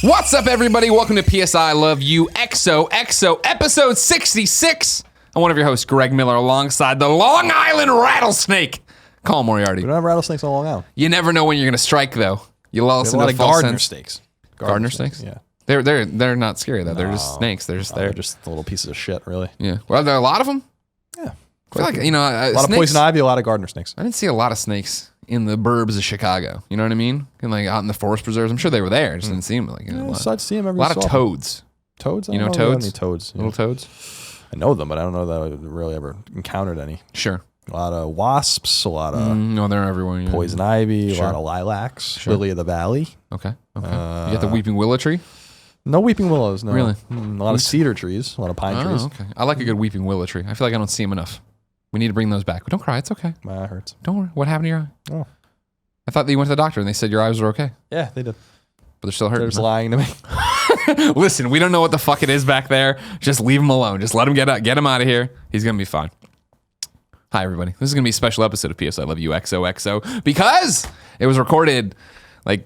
What's up, everybody? Welcome to PSI Love You XOXO episode 66. I'm one of your hosts, Greg Miller, alongside the Long Island Rattlesnake, Colin Moriarty. We don't have rattlesnakes on Long Island. You never know when you're going to strike, though. You lull us We have into a lot of false gardener sense. snakes. Gardener snakes? Yeah. They're not scary, though. They're just snakes. They're just there. They're just little pieces of shit, really. Yeah. Well, are there a lot of them? Yeah. I feel like, a lot snakes, of poison ivy, a lot of gardener snakes. I didn't see a lot of snakes in the burbs of Chicago. You know what I mean? And like out in the forest preserves. I'm sure they were there. I just didn't see them. Like, I'd see them every a lot of so often. toads. Toads? I You know don't know toads? any toads. Little toads? I know them, but I don't know that I really ever encountered any. Sure. A lot of wasps, a lot of No, they're everywhere. Yeah. poison ivy, Sure. a lot of lilacs, Sure. lily of the valley. Okay. You got the weeping willow tree? No weeping willows, no. Really? A lot of cedar trees, a lot of pine trees. Okay. I like a good weeping willow tree. I feel like I don't see them enough. We need to bring those back. But don't cry. It's okay. My eye hurts. Don't worry. What happened to your eye? Oh. I thought that you went to the doctor and they said your eyes were okay. Yeah, they did. But they're still They're hurting. just lying to me. Listen, we don't know what the fuck it is back there. Just leave him alone. Just let him get him out of here. He's going to be fine. Hi, everybody. This is going to be a special episode of PS I Love You XOXO because it was recorded like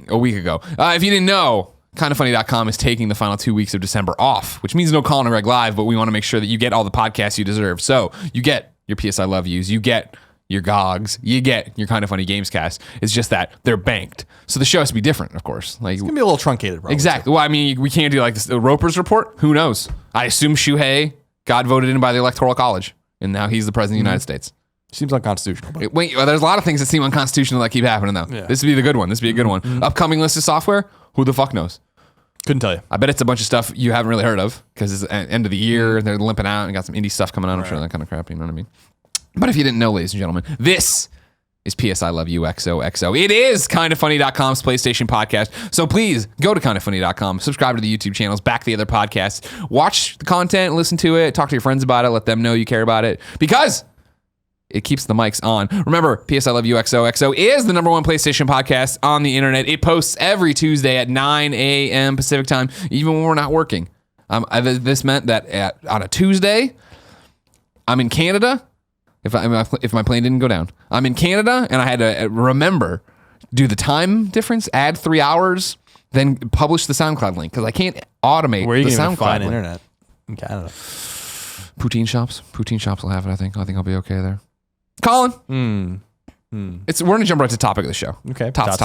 a week ago. If you didn't know, KindaFunny.com is taking the final 2 weeks of December off, which means no Colin and Greg live, but we want to make sure that you get all the podcasts you deserve. So you get your PS I Love Yous, you get your GOGs, you get your Kinda Funny Games cast. It's just that they're banked. So the show has to be different, of course. Like It's going to be a little truncated, probably. exactly. Well, I mean, we can't do like this, the Roper's report. Who knows? I assume Shuhei got voted in by the Electoral College, and now he's the president of the United States. Seems unconstitutional. But There's a lot of things that seem unconstitutional that keep happening, though. Yeah. This would be the good one. This would be a good one. Upcoming list of software? Who the fuck knows? couldn't tell you. I bet it's a bunch of stuff you haven't really heard of because it's the end of the year and they're limping out and got some indie stuff coming out. I'm sure that kind of crap, you know what I mean? But if you didn't know, ladies and gentlemen, this is PS I Love You XOXO. It is KindaFunny.com's PlayStation podcast. So please go to KindaFunny.com, subscribe to the YouTube channels, back the other podcasts, watch the content, listen to it, talk to your friends about it, let them know you care about it because it keeps the mics on. Remember, PS I Love You XOXO is the #1 PlayStation podcast on the internet. It posts every Tuesday at 9 a.m. Pacific time, even when we're not working. This meant that on a Tuesday, I'm in Canada. If my plane didn't go down, I'm in Canada, and I had to do the time difference, add 3 hours, then publish the SoundCloud link because I can't automate Where are you the going to SoundCloud find link. internet in Canada? Poutine shops will have it. I think I'll be okay there. Colin, we're gonna jump right to the topic of the show. Okay. Tots.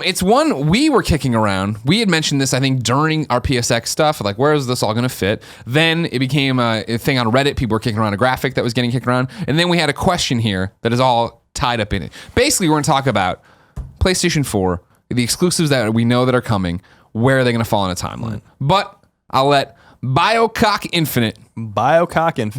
It's one we were kicking around. We had mentioned this, I think, during our PSX stuff. Like, where is this all gonna fit? Then it became a thing on Reddit. People were kicking around a graphic that was getting kicked around, and then we had a question here that is all tied up in it. Basically, we're gonna talk about PlayStation 4, the exclusives that we know that are coming. Where are they gonna fall in a timeline? But I'll let Biocock Infinite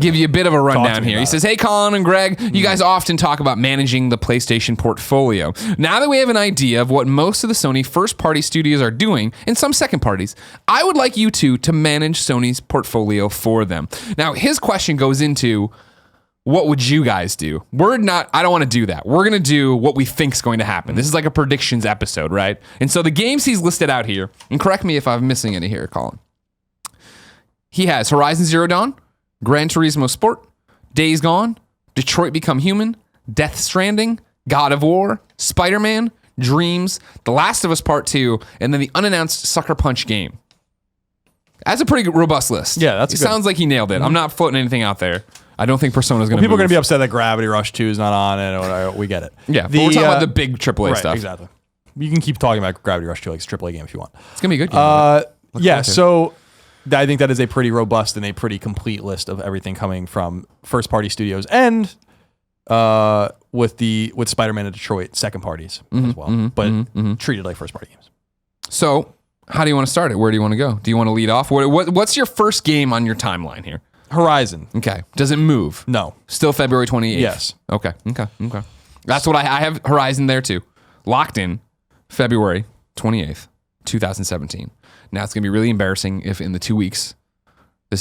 give you a bit of a rundown here. He says, hey, Colin and Greg, you guys often talk about managing the PlayStation portfolio. Now that we have an idea of what most of the Sony first-party studios are doing, and some second parties, I would like you two to manage Sony's portfolio for them. Now, his question goes into, what would you guys do? I don't want to do that. We're going to do what we think is going to happen. This is like a predictions episode, right? And so the games he's listed out here, and correct me if I'm missing any here, Colin. He has Horizon Zero Dawn, Gran Turismo Sport, Days Gone, Detroit Become Human, Death Stranding, God of War, Spider-Man, Dreams, The Last of Us Part 2, and then the unannounced Sucker Punch game. That's a pretty robust list. Yeah, that's It good. sounds like he nailed it. I'm not floating anything out there. I don't think Persona's going to People are move. going to be upset that Gravity Rush 2 is not on it. Or we get it. Yeah, but we're talking about the big AAA right, stuff. Exactly. You can keep talking about Gravity Rush 2 like it's a AAA game if you want. It's going to be a good game. Yeah, so I think that is a pretty robust and a pretty complete list of everything coming from first-party studios and with Spider-Man and Detroit second parties as well, but treated like first-party games. So how do you want to start it? Where do you want to go? Do you want to lead off? What's your first game on your timeline here? Horizon. Okay. Does it move? No. Still February 28th? Yes. Okay. That's what I have Horizon there too. Locked in February 28th, 2017. Now it's going to be really embarrassing if in the 2 weeks they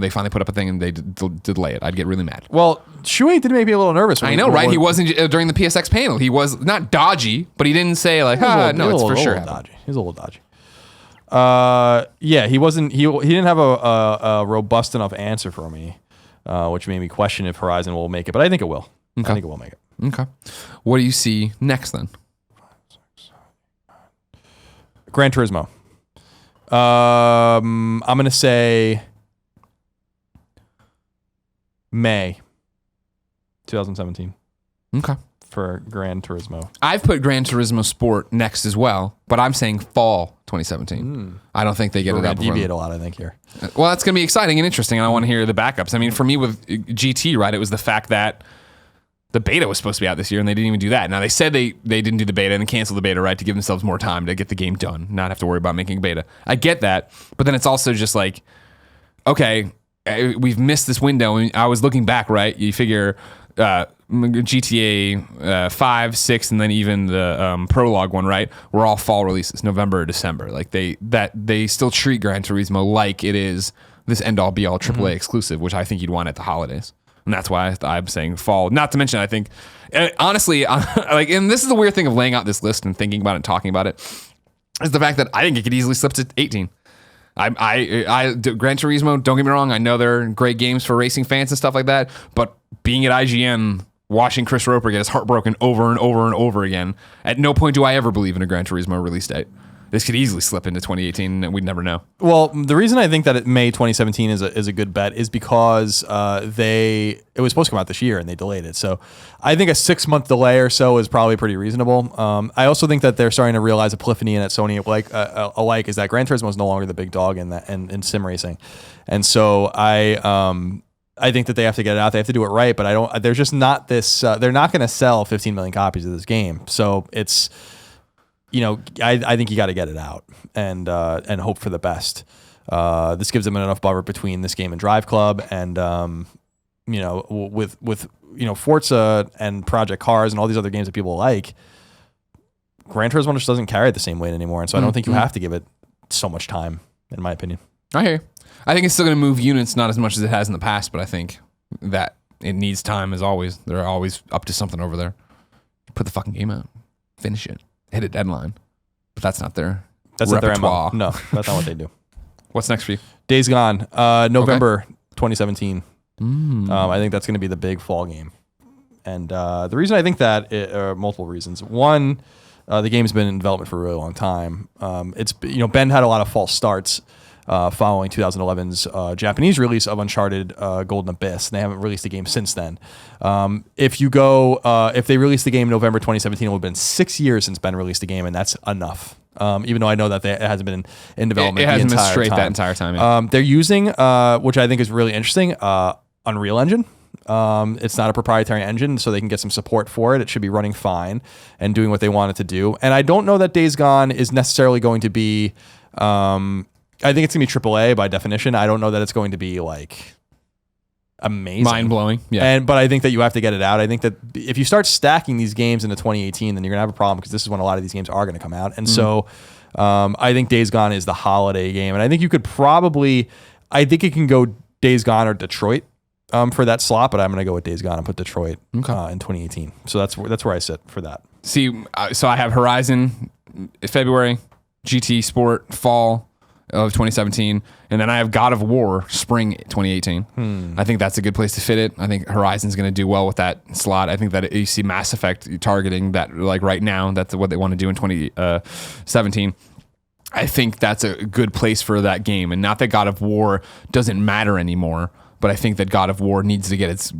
finally put up a thing and they delay it. I'd get really mad. Well, Shuei did make me a little nervous. I know, right? He wasn't during the PSX panel. He was not dodgy, but he didn't say like, no, it's for sure. Dodgy. He was a little dodgy. Yeah, he wasn't. He didn't have a robust enough answer for me, which made me question if Horizon will make it. But I think it will. Okay. I think it will make it. Okay. What do you see next then? Gran Turismo. I'm gonna say May 2017 Okay. for Gran Turismo. I've put Gran Turismo Sport next as well, but I'm saying fall 2017. I don't think they get We're it gonna out before deviate then. a lot, I think, here. Well, that's going to be exciting and interesting, and I want to hear the backups. I mean, for me with GT, right, it was the fact that the beta was supposed to be out this year, and they didn't even do that. Now, they said they didn't do the beta and canceled the beta, right, to give themselves more time to get the game done, not have to worry about making a beta. I get that, but then it's also just like, okay, we've missed this window. And I was looking back, right, you figure GTA 5, 6, and then even the prologue one, right, were all fall releases, November or December. Like they still treat Gran Turismo like it is this end-all be-all AAA exclusive, which I think you'd want at the holidays. And that's why I'm saying fall. Not to mention, I think, honestly, like, and this is the weird thing of laying out this list and thinking about it and talking about it, is the fact that I think it could easily slip to 18. Gran Turismo, don't get me wrong, I know they're great games for racing fans and stuff like that, but being at IGN, watching Chris Roper get his heart broken over and over and over again, at no point do I ever believe in a Gran Turismo release date. This could easily slip into 2018, and we'd never know. Well, the reason I think that May 2017 is a good bet is because it was supposed to come out this year and they delayed it. So I think a 6-month delay or so is probably pretty reasonable. I also think that they're starting to realize Polyphony and at Sony alike is that Gran Turismo is no longer the big dog in sim racing, and so I think that they have to get it out. They have to do it right, but there's just not this. They're not going to sell 15 million copies of this game, so it's. I think you got to get it out and hope for the best. This gives them enough buffer between this game and Drive Club, and with Forza and Project Cars and all these other games that people like. Gran Turismo just doesn't carry it the same weight anymore, and so I don't think you have to give it so much time, in my opinion. I hear you. I think it's still going to move units, not as much as it has in the past, but I think that it needs time as always. They're always up to something over there. Put the fucking game out, finish it. Hit a deadline, but that's not their repertoire. No, that's not what they do. What's next for you? Days Gone, November 2017. I think that's going to be the big fall game, and the reason I think that are multiple reasons. One, the game's been in development for a really long time. It's Ben had a lot of false starts following 2011's Japanese release of Uncharted Golden Abyss. And they haven't released the game since then. If they released the game in November 2017, it would have been 6 years since Ben released the game, and that's enough. Even though I know that it hasn't been in development it hasn't been straight time. that entire time. Yeah. They're using, which I think is really interesting, Unreal Engine. It's not a proprietary engine, so they can get some support for it. It should be running fine and doing what they want it to do. And I don't know that Days Gone is necessarily going to be... I think it's going to be AAA by definition. I don't know that it's going to be like amazing. Mind-blowing. Yeah. But I think that you have to get it out. I think that if you start stacking these games into 2018, then you're going to have a problem because this is when a lot of these games are going to come out. And so I think Days Gone is the holiday game. And I think you could I think it can go Days Gone or Detroit for that slot, but I'm going to go with Days Gone and put Detroit in 2018. So that's where I sit for that. See, so I have Horizon February, GT Sport fall of 2017, and then I have God of War spring 2018. I think that's a good place to fit it. I think Horizon's going to do well with that slot. I think that you see Mass Effect targeting that, like right now, that's what they want to do in 2017. I think that's a good place for that game, and not that God of War doesn't matter anymore, but I think that God of War needs to get its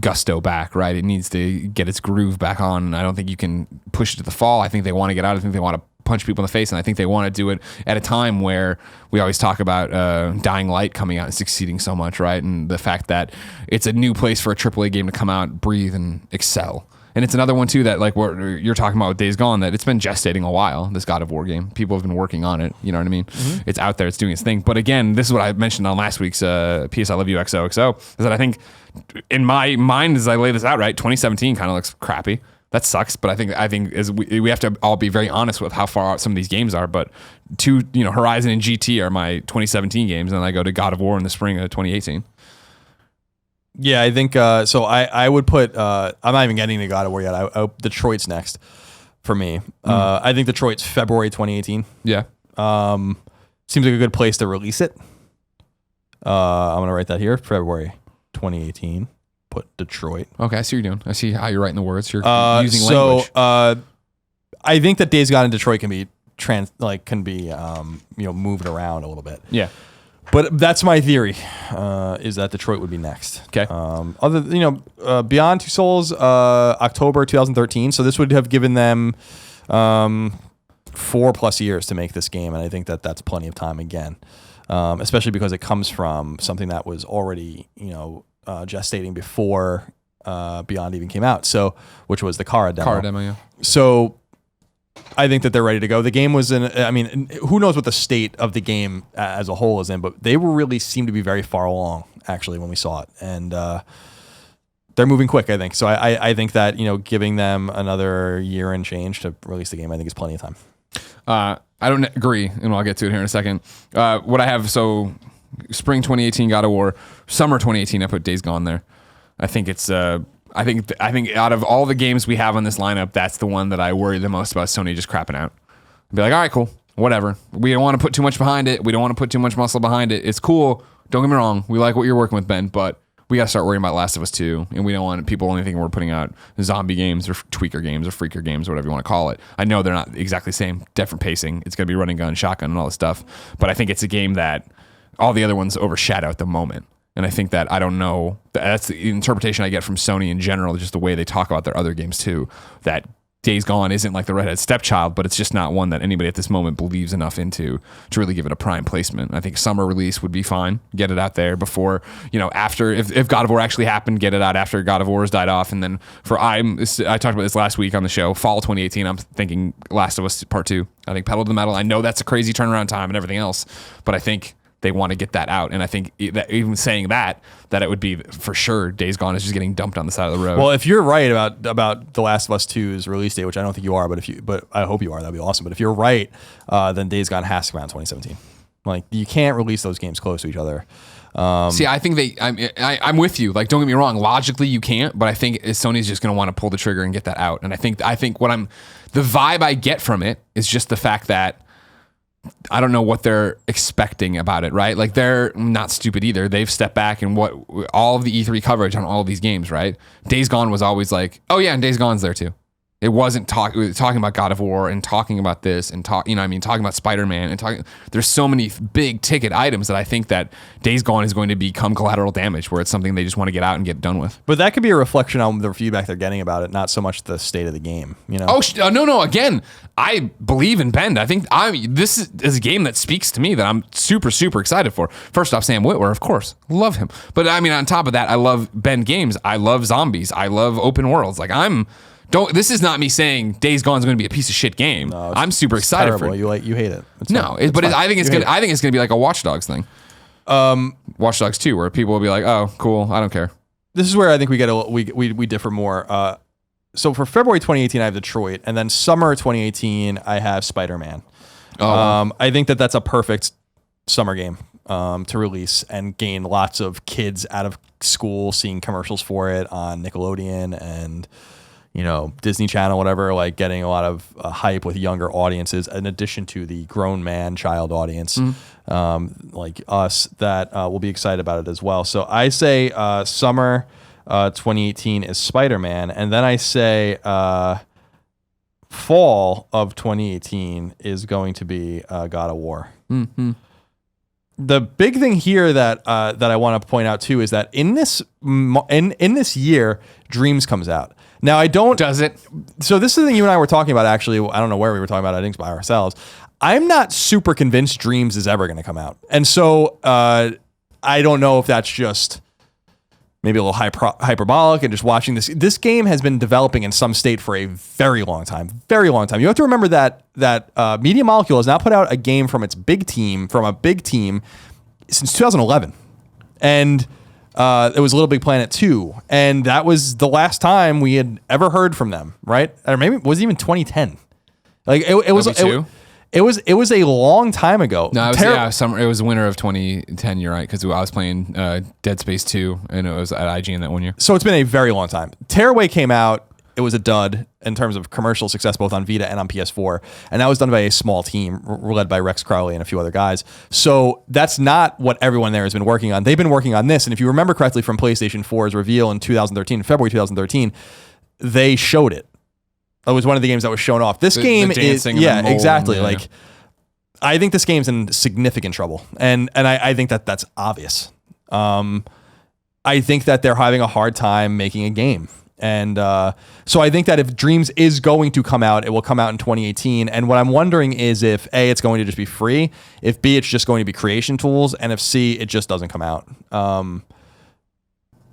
gusto back, right? It needs to get its groove back on. I don't think you can push it to the fall. I think they want to get out. I think they want to punch people in the face, and I think they want to do it at a time where we always talk about Dying Light coming out and succeeding so much, right? And the fact that it's a new place for a AAA game to come out, breathe, and excel. And it's another one too that, like what you're talking about with Days Gone, that it's been gestating a while, this God of War game. People have been working on it, you know what I mean? It's out there, it's doing its thing. But again, this is what I mentioned on last week's PS I Love You XOXO, is that I think in my mind as I lay this out, right, 2017 kind of looks crappy. That sucks, but I think as we have to all be very honest with how far out some of these games are. But Horizon and GT are my 2017 games, and then I go to God of War in the spring of 2018. Yeah, I think so. I would put. I'm not even getting to God of War yet. Detroit's next for me. I think Detroit's February 2018. Yeah, seems like a good place to release it. I'm gonna write that here. February 2018. Put Detroit. Okay, I see what you're doing. I see how you're writing the words. You're using so, language. I think that Days Gone in Detroit can be can be moved around a little bit. Yeah. But that's my theory, is that Detroit would be next. Okay. Beyond Two Souls, October 2013. So this would have given them 4+ years to make this game, and I think that that's plenty of time again, especially because it comes from something that was already gestating before Beyond even came out. So, which was the Kara demo. Yeah. So I think that they're ready to go. The game was who knows what the state of the game as a whole is in, but they really seem to be very far along, actually, when we saw it. And they're moving quick, I think. So I think that, giving them another year and change to release the game, I think is plenty of time. I don't agree, and I'll get to it here in a second. What I have, so spring 2018 God of War, summer 2018, I put Days Gone there. I think it's... I think out of all the games we have on this lineup, that's the one that I worry the most about Sony just crapping out. I'd be like, all right, cool, whatever. We don't want to put too much behind it. We don't want to put too much muscle behind it. It's cool. Don't get me wrong. We like what you're working with, Ben, but we got to start worrying about Last of Us 2, and we don't want people only thinking we're putting out zombie games or tweaker games or freaker games or whatever you want to call it. I know they're not exactly the same, different pacing. It's going to be running gun, shotgun, and all this stuff, but I think it's a game that all the other ones overshadow at the moment. And I think that, I don't know, that's the interpretation I get from Sony in general, just the way they talk about their other games too, that Days Gone isn't like the redhead stepchild, but it's just not one that anybody at this moment believes enough into to really give it a prime placement. I think summer release would be fine. Get it out there before, after, if God of War actually happened, get it out after God of War's died off. And then I talked about this last week on the show, fall 2018, I'm thinking Last of Us Part 2. I think pedal to the metal. I know that's a crazy turnaround time and everything else, but I think they want to get that out. And I think that even saying that it would be for sure Days Gone is just getting dumped on the side of the road. Well, if you're right about The Last of Us 2's release date, which I don't think you are, but I hope you are, that'd be awesome. But if you're right, then Days Gone has to come out in 2017. Like, you can't release those games close to each other. See, I think I'm with you. Like, don't get me wrong. Logically, you can't, but I think Sony's just going to want to pull the trigger and get that out. And I think the vibe I get from it is just the fact that I don't know what they're expecting about it, right? Like, they're not stupid either. They've stepped back and all of the E3 coverage on all of these games, right? Days Gone was always like, oh yeah, and Days Gone's there too. It wasn't talking about God of War and talking about this and talking about Spider-Man and there's so many big ticket items that I think that Days Gone is going to become collateral damage, where it's something they just want to get out and get done with. But that could be a reflection on the feedback they're getting about it, not so much the state of the game, Oh, no. Again, I believe in Ben. I think this is a game that speaks to me that I'm super, super excited for. First off, Sam Witwer, of course. Love him. But on top of that, I love Ben games. I love zombies. I love open worlds. Like, this is not me saying Days Gone is going to be a piece of shit game. No, I'm super excited terrible. for it. You hate it. I think it's going to be like a Watch Dogs thing. Watch Dogs 2, where people will be like, "Oh, cool, I don't care." This is where I think we differ more. So for February 2018, I have Detroit, and then summer 2018, I have Spider-Man. I think that that's a perfect summer game to release and gain lots of kids out of school seeing commercials for it on Nickelodeon and Disney Channel, whatever, like getting a lot of hype with younger audiences, in addition to the grown man child audience, like us, that will be excited about it as well. So I say summer 2018 is Spider-Man, and then I say fall of 2018 is going to be God of War. Mm-hmm. The big thing here that I want to point out too is that in this year, Dreams comes out. Now, Does it? So this is the thing you and I were talking about, actually. I don't know where we were talking about it. I think it's by ourselves. I'm not super convinced Dreams is ever going to come out. And so I don't know if that's just maybe a little hyperbolic and just watching this. This game has been developing in some state for a very long time. Very long time. You have to remember that Media Molecule has now put out a game from a big team since 2011. And it was Little Big Planet 2, and that was the last time we had ever heard from them, right? Or maybe it was even 2010. Like it was a long time ago. No, it was winter of 2010. You're right, because I was playing Dead Space 2, and it was at IGN that one year. So it's been a very long time. Tearaway came out. It was a dud in terms of commercial success, both on Vita and on PS4. And that was done by a small team led by Rex Crowley and a few other guys. So that's not what everyone there has been working on. They've been working on this. And if you remember correctly from PlayStation 4's reveal in February 2013, they showed it. It was one of the games that was shown off. This game is dancing and the mold exactly. and- Like, I think this game's in significant trouble, and I think that that's obvious. I think that they're having a hard time making a game. And so I think that if Dreams is going to come out, it will come out in 2018. And what I'm wondering is if A, it's going to just be free, if B, it's just going to be creation tools, and if C, it just doesn't come out.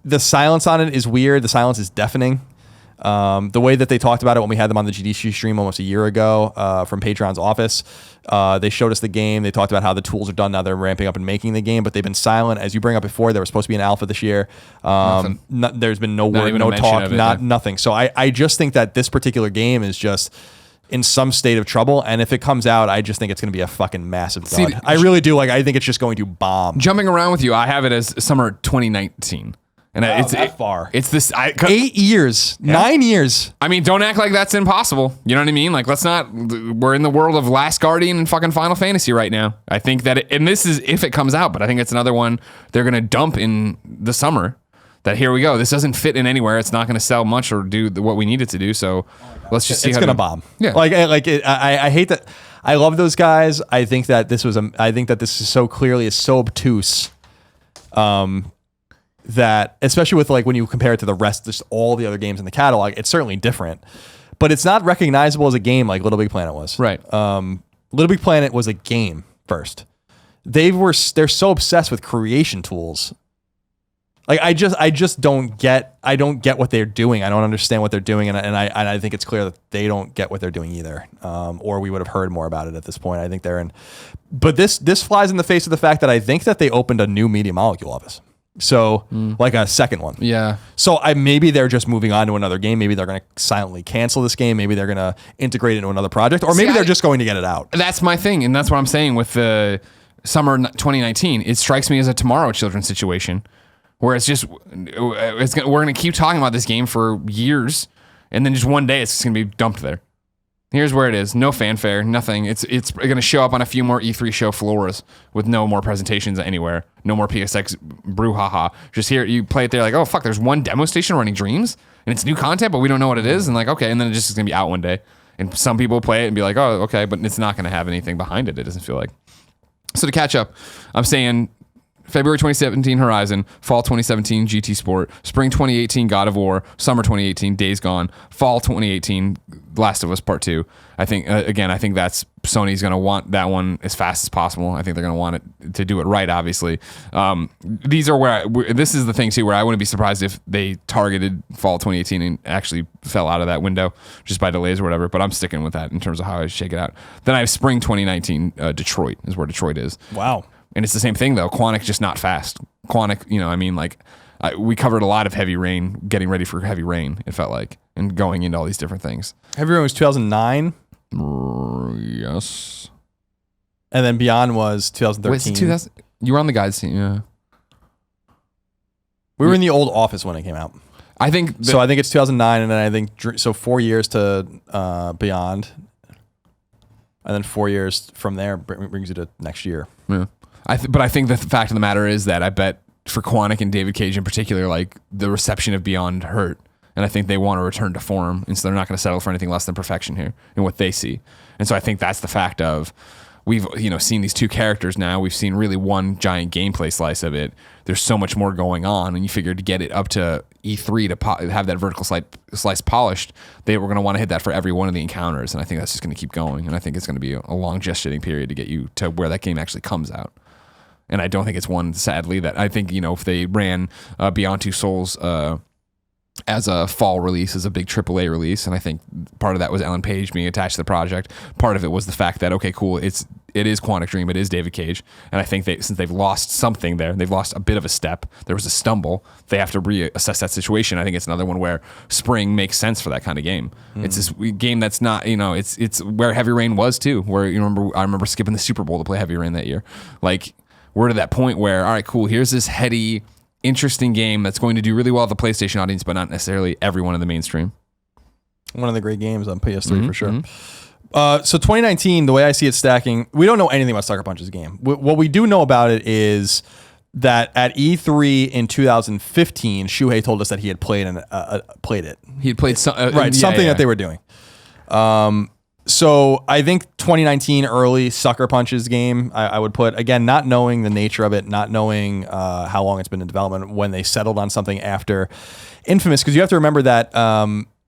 The silence on it is weird. The silence is deafening. The way that they talked about it when we had them on the GDC stream almost a year ago from Patreon's office, they showed us the game. They talked about how the tools are done. Now they're ramping up and making the game, but they've been silent. As you bring up before, there was supposed to be an alpha this year. There's been no word, no talk, nothing. So I just think that this particular game is just in some state of trouble. And if it comes out, I just think it's going to be a fucking massive dud. I really do. Like, I think it's just going to bomb. Jumping around with you, I have it as summer 2019. And it's that far. It's this 8 years, 9 years. I mean, don't act like that's impossible. You know what I mean? Like, let's not. We're in the world of Last Guardian and fucking Final Fantasy right now. I think that, and this is if it comes out, but I think it's another one they're gonna dump in the summer. That here we go. This doesn't fit in anywhere. It's not gonna sell much or do what we need it to do. So let's just see. It's gonna bomb. Yeah. I hate that. I love those guys. I think that this was. I think that this is so clearly is so obtuse. That especially with like when you compare it to the rest, just all the other games in the catalog, it's certainly different, but it's not recognizable as a game like Little Big Planet was. Right. Little Big Planet was a game first. They're so obsessed with creation tools. Like I just don't get what they're doing. I don't understand what they're doing, and I think it's clear that they don't get what they're doing either. Or we would have heard more about it at this point. I think they're in, but this flies in the face of the fact that I think that they opened a new Media Molecule office. So like a second one. Yeah. So maybe they're just moving on to another game. Maybe they're going to silently cancel this game. Maybe they're going to integrate it into another project, or maybe they're just going to get it out. That's my thing, and that's what I'm saying with the summer 2019. It strikes me as a Tomorrow Children situation, where it's just we're going to keep talking about this game for years, and then just one day it's just going to be dumped there. Here's where it is. No fanfare, nothing. It's going to show up on a few more E3 show floors with no more presentations anywhere. No more PSX brouhaha. Just here, you play it there like, oh, fuck, there's one demo station running Dreams, and it's new content, but we don't know what it is. And like, okay, and then it just is going to be out one day. And some people play it and be like, oh, okay, but it's not going to have anything behind it, it doesn't feel like. So to catch up, I'm saying February 2017 Horizon, fall 2017 GT Sport, spring 2018 God of War, summer 2018 Days Gone, fall 2018 Last of Us Part 2. I think I think that's Sony's going to want that one as fast as possible. I think they're going to want it to do it right, obviously. These are this is the thing too, where I wouldn't be surprised if they targeted fall 2018 and actually fell out of that window just by delays or whatever, but I'm sticking with that in terms of how I shake it out. Then I have spring 2019 Detroit is where Detroit is. Wow. And it's the same thing though. Quantic just not fast. Quantic, we covered a lot of Heavy Rain, getting ready for Heavy Rain, it felt like, and going into all these different things. Heavy Rain was 2009. Yes. And then Beyond was 2013. Wait, 2000? You were on the guides team, yeah. We were in the old office when it came out. I think I think it's 2009, and then I think 4 years to Beyond, and then 4 years from there brings you to next year. Yeah. But I think the fact of the matter is that I bet for Quantic and David Cage in particular, like the reception of Beyond hurt, and I think they want to return to form, and so they're not going to settle for anything less than perfection here in what they see. And so I think that's the fact of we've seen these two characters now. We've seen really one giant gameplay slice of it. There's so much more going on, and you figure to get it up to E3 to have that vertical slice polished, they were going to want to hit that for every one of the encounters, and I think that's just going to keep going. And I think it's going to be a long gestating period to get you to where that game actually comes out. And I don't think it's one, sadly, that I think, if they ran Beyond Two Souls as a fall release, as a big AAA release, and I think part of that was Ellen Page being attached to the project. Part of it was the fact that, okay, cool, it is Quantic Dream, it is David Cage, and I think since they've lost something there, they've lost a bit of a step, there was a stumble, they have to reassess that situation. I think it's another one where spring makes sense for that kind of game. It's this game that's not, it's where Heavy Rain was too, where I remember skipping the Super Bowl to play Heavy Rain that year. Like, we're to that point where, all right, cool, here's this heady, interesting game that's going to do really well at the PlayStation audience, but not necessarily everyone in the mainstream. One of the great games on PS3 for sure. So 2019, the way I see it stacking, we don't know anything about Sucker Punch's game. What we do know about it is that at E3 in 2015, Shuhei told us that he had played it. He had played something that they were doing. So I think 2019 early Sucker Punches game, I would put, again, not knowing the nature of it, not knowing how long it's been in development, when they settled on something after Infamous, because you have to remember that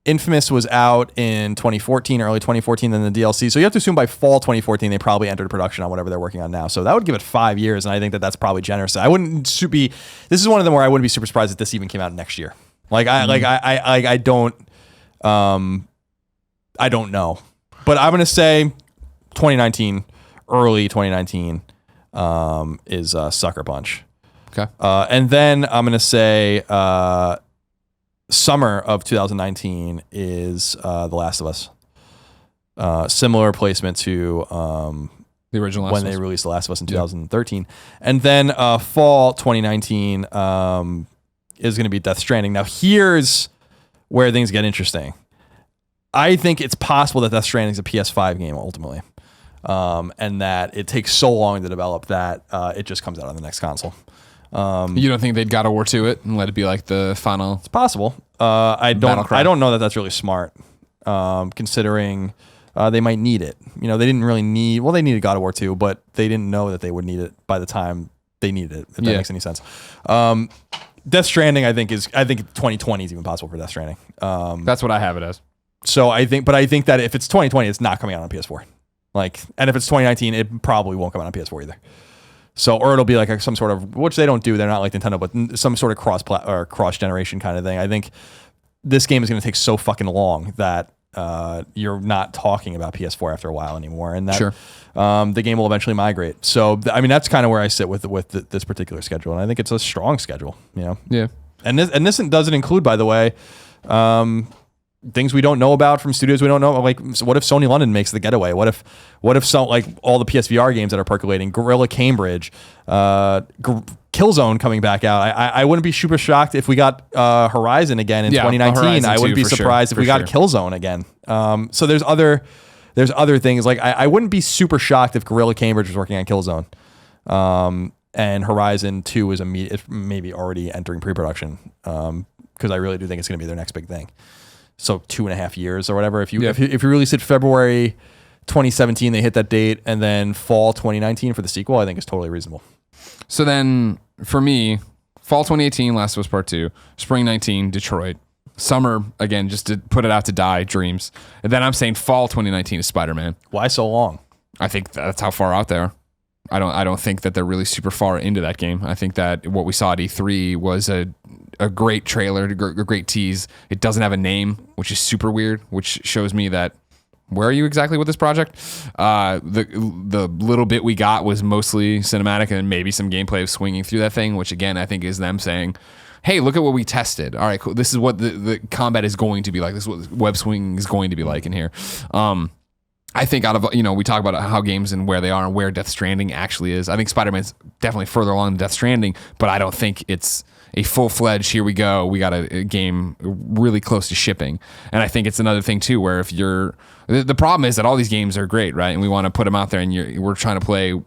Infamous was out in 2014, early 2014, then the DLC. So you have to assume by fall 2014, they probably entered production on whatever they're working on now. So that would give it 5 years, and I think that that's probably generous. I wouldn't be, this is one of them where I wouldn't be super surprised if this even came out next year. I don't know. But I'm going to say 2019, early 2019 is Sucker Punch. Okay. And then I'm going to say summer of 2019 is The Last of Us. Similar placement to the original when they released The Last of Us in 2013. And then fall 2019 is going to be Death Stranding. Now, here's where things get interesting. I think it's possible that Death Stranding is a PS5 game ultimately, and that it takes so long to develop that it just comes out on the next console. You don't think they'd God of War 2 it and let it be like the final? It's possible. I don't know that that's really smart, considering they might need it. You know, they didn't really need. Well, they needed God of War 2, but they didn't know that they would need it by the time they needed it. If that makes any sense. Death Stranding, I think 2020 is even possible for Death Stranding. That's what I have it as. So I think that if it's 2020, it's not coming out on PS4. And if it's 2019, it probably won't come out on PS4 either. So, or it'll be like some sort of, which they don't do. They're not like Nintendo, but some sort of cross generation kind of thing. I think this game is going to take so fucking long that you're not talking about PS4 after a while anymore, and that the game will eventually migrate. So, I mean, that's kind of where I sit with this particular schedule, and I think it's a strong schedule. You know, yeah. And this doesn't include, by the way, things we don't know about from studios we don't know. Like, what if Sony London makes The Getaway? What if some, like, all the PSVR games that are percolating, Gorilla Cambridge, Killzone coming back out. I wouldn't be super shocked if we got Horizon again in 2019. I wouldn't be surprised if we got Killzone again. So there's other things. Like, I wouldn't be super shocked if Gorilla Cambridge was working on Killzone. And Horizon 2 is maybe already entering pre-production. Because I really do think it's going to be their next big thing. So 2.5 years or whatever. If you release it February 2017, they hit that date, and then fall 2019 for the sequel, I think is totally reasonable. So then for me, fall 2018, Last of Us Part 2, spring 19, Detroit, summer, again, just to put it out to die, Dreams. And then I'm saying fall 2019 is Spider-Man. Why so long? I think that's how far out there. I don't think that they're really super far into that game. I think that what we saw at E3 was a great trailer, a great tease. It doesn't have a name, which is super weird, which shows me that where are you exactly with this project? The little bit we got was mostly cinematic and maybe some gameplay of swinging through that thing, which again, I think is them saying, hey, look at what we tested. All right, cool. This is what the combat is going to be like. This is what web swinging is going to be like in here. I think out of, we talk about how games and where they are and where Death Stranding actually is. I think Spider-Man's definitely further along than Death Stranding, but I don't think it's a full-fledged, here we go, we got a game really close to shipping. And I think it's another thing too, where if you're, the problem is that all these games are great, right? And we want to put them out there, and we're trying to play,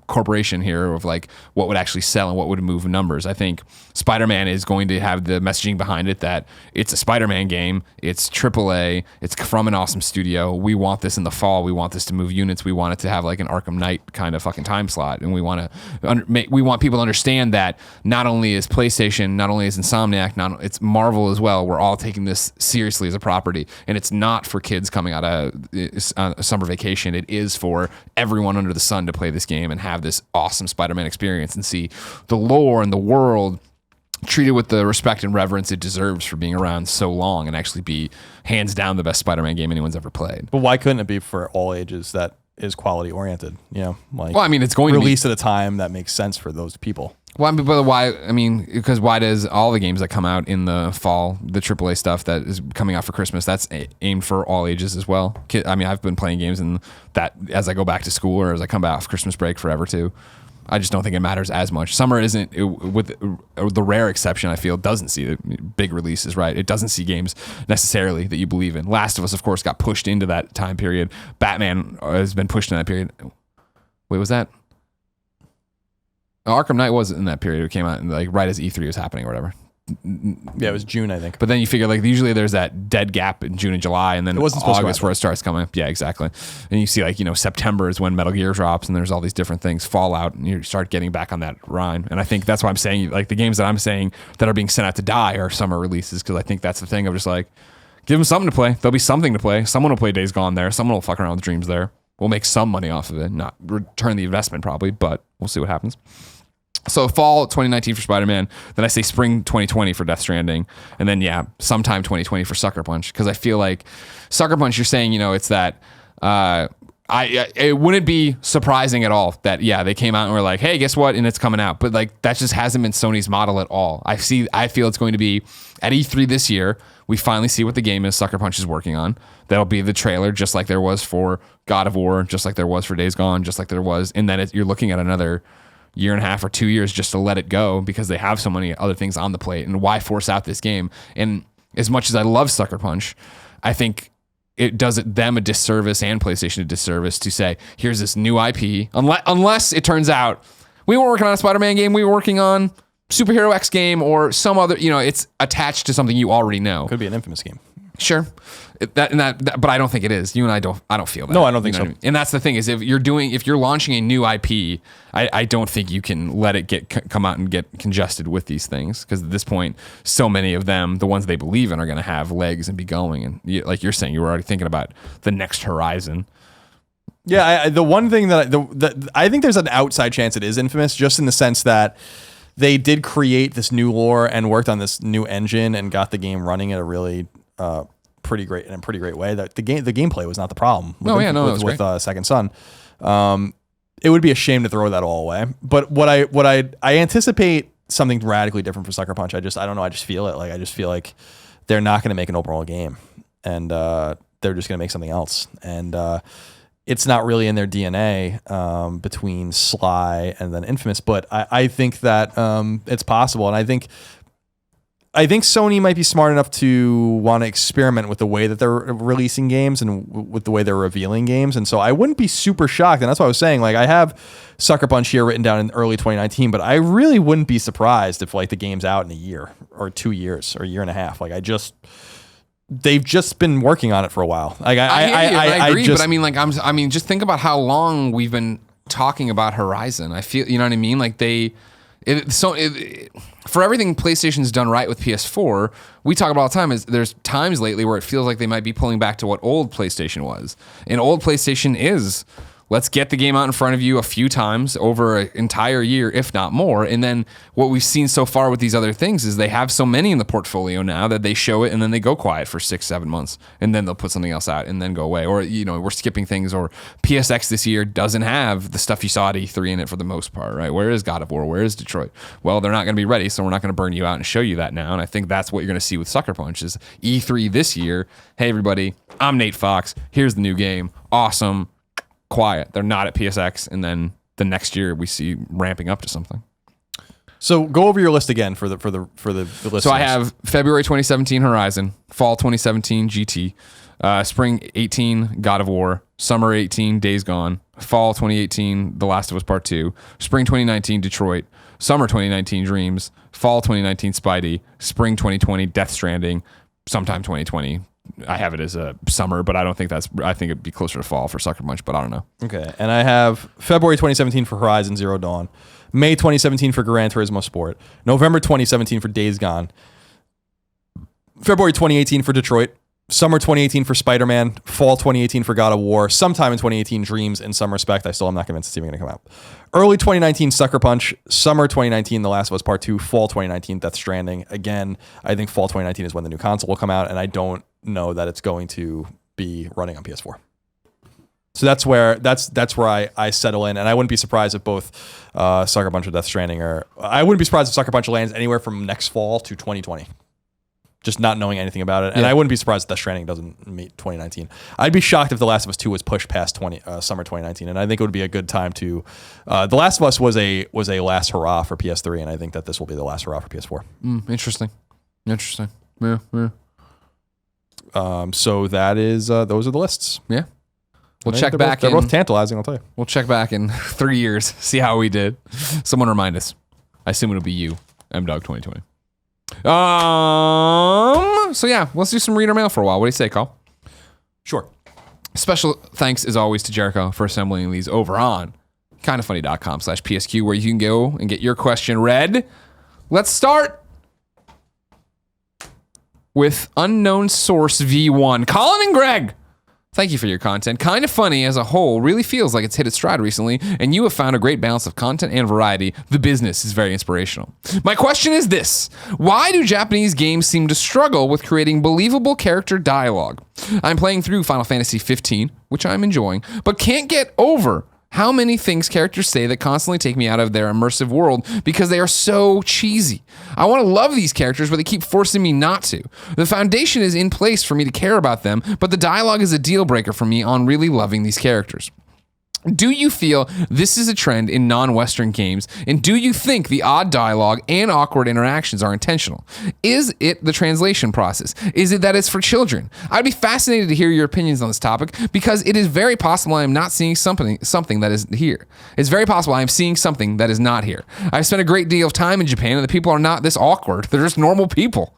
corporation here of like what would actually sell and what would move numbers. I think Spider-Man is going to have the messaging behind it that it's a Spider-Man game, it's AAA, it's from an awesome studio. We want this in the fall. We want this to move units. We want it to have like an Arkham Knight kind of fucking time slot, and we want people to understand that not only is PlayStation, not only is Insomniac, it's Marvel as well. We're all taking this seriously as a property, and it's not for kids coming out of summer vacation. It is for everyone under the sun to play this game and have this awesome Spider-Man experience and see the lore and the world treated with the respect and reverence it deserves for being around so long and actually be hands down the best Spider-Man game anyone's ever played. But why couldn't it be for all ages that is quality oriented? It's going to released at a time that makes sense for those people. Well, but why? Because why does all the games that come out in the fall, the AAA stuff that is coming out for Christmas, that's aimed for all ages as well? I've been playing games in that as I go back to school or as I come back off Christmas break forever too. I just don't think it matters as much. Summer isn't, with the rare exception, I feel, doesn't see the big releases, right? It doesn't see games necessarily that you believe in. Last of Us, of course, got pushed into that time period. Batman has been pushed in that period. Wait, was that? Arkham Knight was in that period. It came out right as E3 was happening or whatever. Yeah, it was June, I think. But then you figure like usually there's that dead gap in June and July, and then It wasn't supposed to August where it starts coming up. Yeah, exactly. And you see like, September is when Metal Gear drops, and there's all these different things, Fallout, and you start getting back on that rhyme. And I think that's why I'm saying like the games that I'm saying that are being sent out to die are summer releases, because I think that's the thing of just like, give them something to play. There'll be something to play. Someone will play Days Gone there. Someone will fuck around with Dreams there. We'll make some money off of it, not return the investment probably, but we'll see what happens. So fall 2019 for Spider-Man, then I say spring 2020 for Death Stranding, and then sometime 2020 for Sucker Punch, because I feel like Sucker Punch, you're saying, it's that it wouldn't be surprising at all that they came out and were like, hey, guess what, and it's coming out, but like that just hasn't been Sony's model at all. I feel it's going to be at E3 this year. We finally see what the game is Sucker Punch is working on. That'll be the trailer, just like there was for God of War, just like there was for Days Gone, just like there was, and then you're looking at another year and a half or 2 years just to let it go, because they have so many other things on the plate, and why force out this game? And as much as I love Sucker Punch, I think it does them a disservice and PlayStation a disservice to say, here's this new IP, unless it turns out we weren't working on a Spider-Man game, we were working on Superhero X game or some other, it's attached to something you already know. Could be an Infamous game. Sure. But I don't think it is. You and I don't feel that. No, I don't think so. What I mean? And that's the thing is, if you're launching a new IP, I don't think you can let it come out and get congested with these things, because at this point, so many of them, the ones they believe in, are going to have legs and be going. And like you're saying, you were already thinking about the next horizon. Yeah, the one thing that I think there's an outside chance it is Infamous, just in the sense that they did create this new lore and worked on this new engine and got the game running at a really pretty great way. That the gameplay was not the problem. With Second Son. It would be a shame to throw that all away. But what I anticipate something radically different for Sucker Punch. I don't know. I just feel it. Like I just feel like they're not going to make an open world game, and they're just going to make something else. And it's not really in their DNA between Sly and then Infamous. But I think that it's possible, and I think Sony might be smart enough to want to experiment with the way that they're releasing games and with the way they're revealing games. And so I wouldn't be super shocked. And that's what I was saying. Like, I have Sucker Punch here written down in early 2019, but I really wouldn't be surprised if like the game's out in a year or 2 years or a year and a half. Like they've just been working on it for a while. Like I agree, but I mean, just think about how long we've been talking about Horizon. I feel, you know what I mean? Like for everything PlayStation's done right with PS4, we talk about all the time, is there's times lately where it feels like they might be pulling back to what old PlayStation was. And old PlayStation is, let's get the game out in front of you a few times over an entire year, if not more. And then what we've seen so far with these other things is they have so many in the portfolio now that they show it and then they go quiet for 6-7 months, and then they'll put something else out and then go away. Or, we're skipping things, or PSX this year doesn't have the stuff you saw at E3 in it for the most part, right? Where is God of War? Where is Detroit? Well, they're not going to be ready, so we're not going to burn you out and show you that now. And I think that's what you're going to see with Sucker Punch is E3 this year. Hey, everybody, I'm Nate Fox. Here's the new game. Awesome. Quiet. They're not at PSX, and then the next year we see ramping up to something. So go over your list again for the list. So I have February 2017 Horizon, fall 2017 GT, spring 18 God of War, summer 18 Days Gone, fall 2018 The Last of Us Part 2, spring 2019 Detroit, summer 2019 Dreams, fall 2019 Spidey, spring 2020 Death Stranding, sometime 2020. I have it as a summer, but I think it'd be closer to fall for Sucker Punch, but I don't know. Okay. And I have February 2017 for Horizon Zero Dawn, May 2017 for Gran Turismo Sport, November 2017 for Days Gone, February 2018 for Detroit, summer 2018 for Spider-Man, fall 2018 for God of War, sometime in 2018 Dreams. In some respect, I still am not convinced it's even going to come out. Early 2019 Sucker Punch, summer 2019 The Last of Us Part 2, fall 2019 Death Stranding. Again, I think fall 2019 is when the new console will come out, and I don't know that it's going to be running on PS4. So that's where I settle in, and I wouldn't be surprised if both Sucker Punch or Death Stranding I wouldn't be surprised if Sucker Punch lands anywhere from next fall to 2020. Just not knowing anything about it. And I wouldn't be surprised if Death Stranding doesn't meet 2019. I'd be shocked if The Last of Us 2 was pushed past summer 2019. And I think it would be a good time to... The Last of Us was a last hurrah for PS3, and I think that this will be the last hurrah for PS4. Interesting. Yeah. So that is... those are the lists. Yeah. We'll check back. They're both tantalizing, I'll tell you. We'll check back in 3 years, see how we did. Someone remind us. I assume it'll be you, MDog 2020. So yeah, let's do some reader mail for a while. What do you say, Cole? Sure. Special thanks as always to Jericho for assembling these over on kindafunny.com/PSQ, where you can go and get your question read. Let's start with unknown source V1. Colin and Greg, thank you for your content. Kinda Funny as a whole really feels like it's hit its stride recently, and you have found a great balance of content and variety. The business is very inspirational. My question is this: why do Japanese games seem to struggle with creating believable character dialogue? I'm playing through Final Fantasy 15, which I'm enjoying, but can't get over how many things characters say that constantly take me out of their immersive world because they are so cheesy. I want to love these characters, but they keep forcing me not to. The foundation is in place for me to care about them, but the dialogue is a deal breaker for me on really loving these characters. Do you feel this is a trend in non-Western games? And do you think the odd dialogue and awkward interactions are intentional? Is it the translation process? Is it that it's for children? I'd be fascinated to hear your opinions on this topic because it is very possible I am not seeing something that is here. It's very possible I am seeing something that is not here. I've spent a great deal of time in Japan and the people are not this awkward. They're just normal people.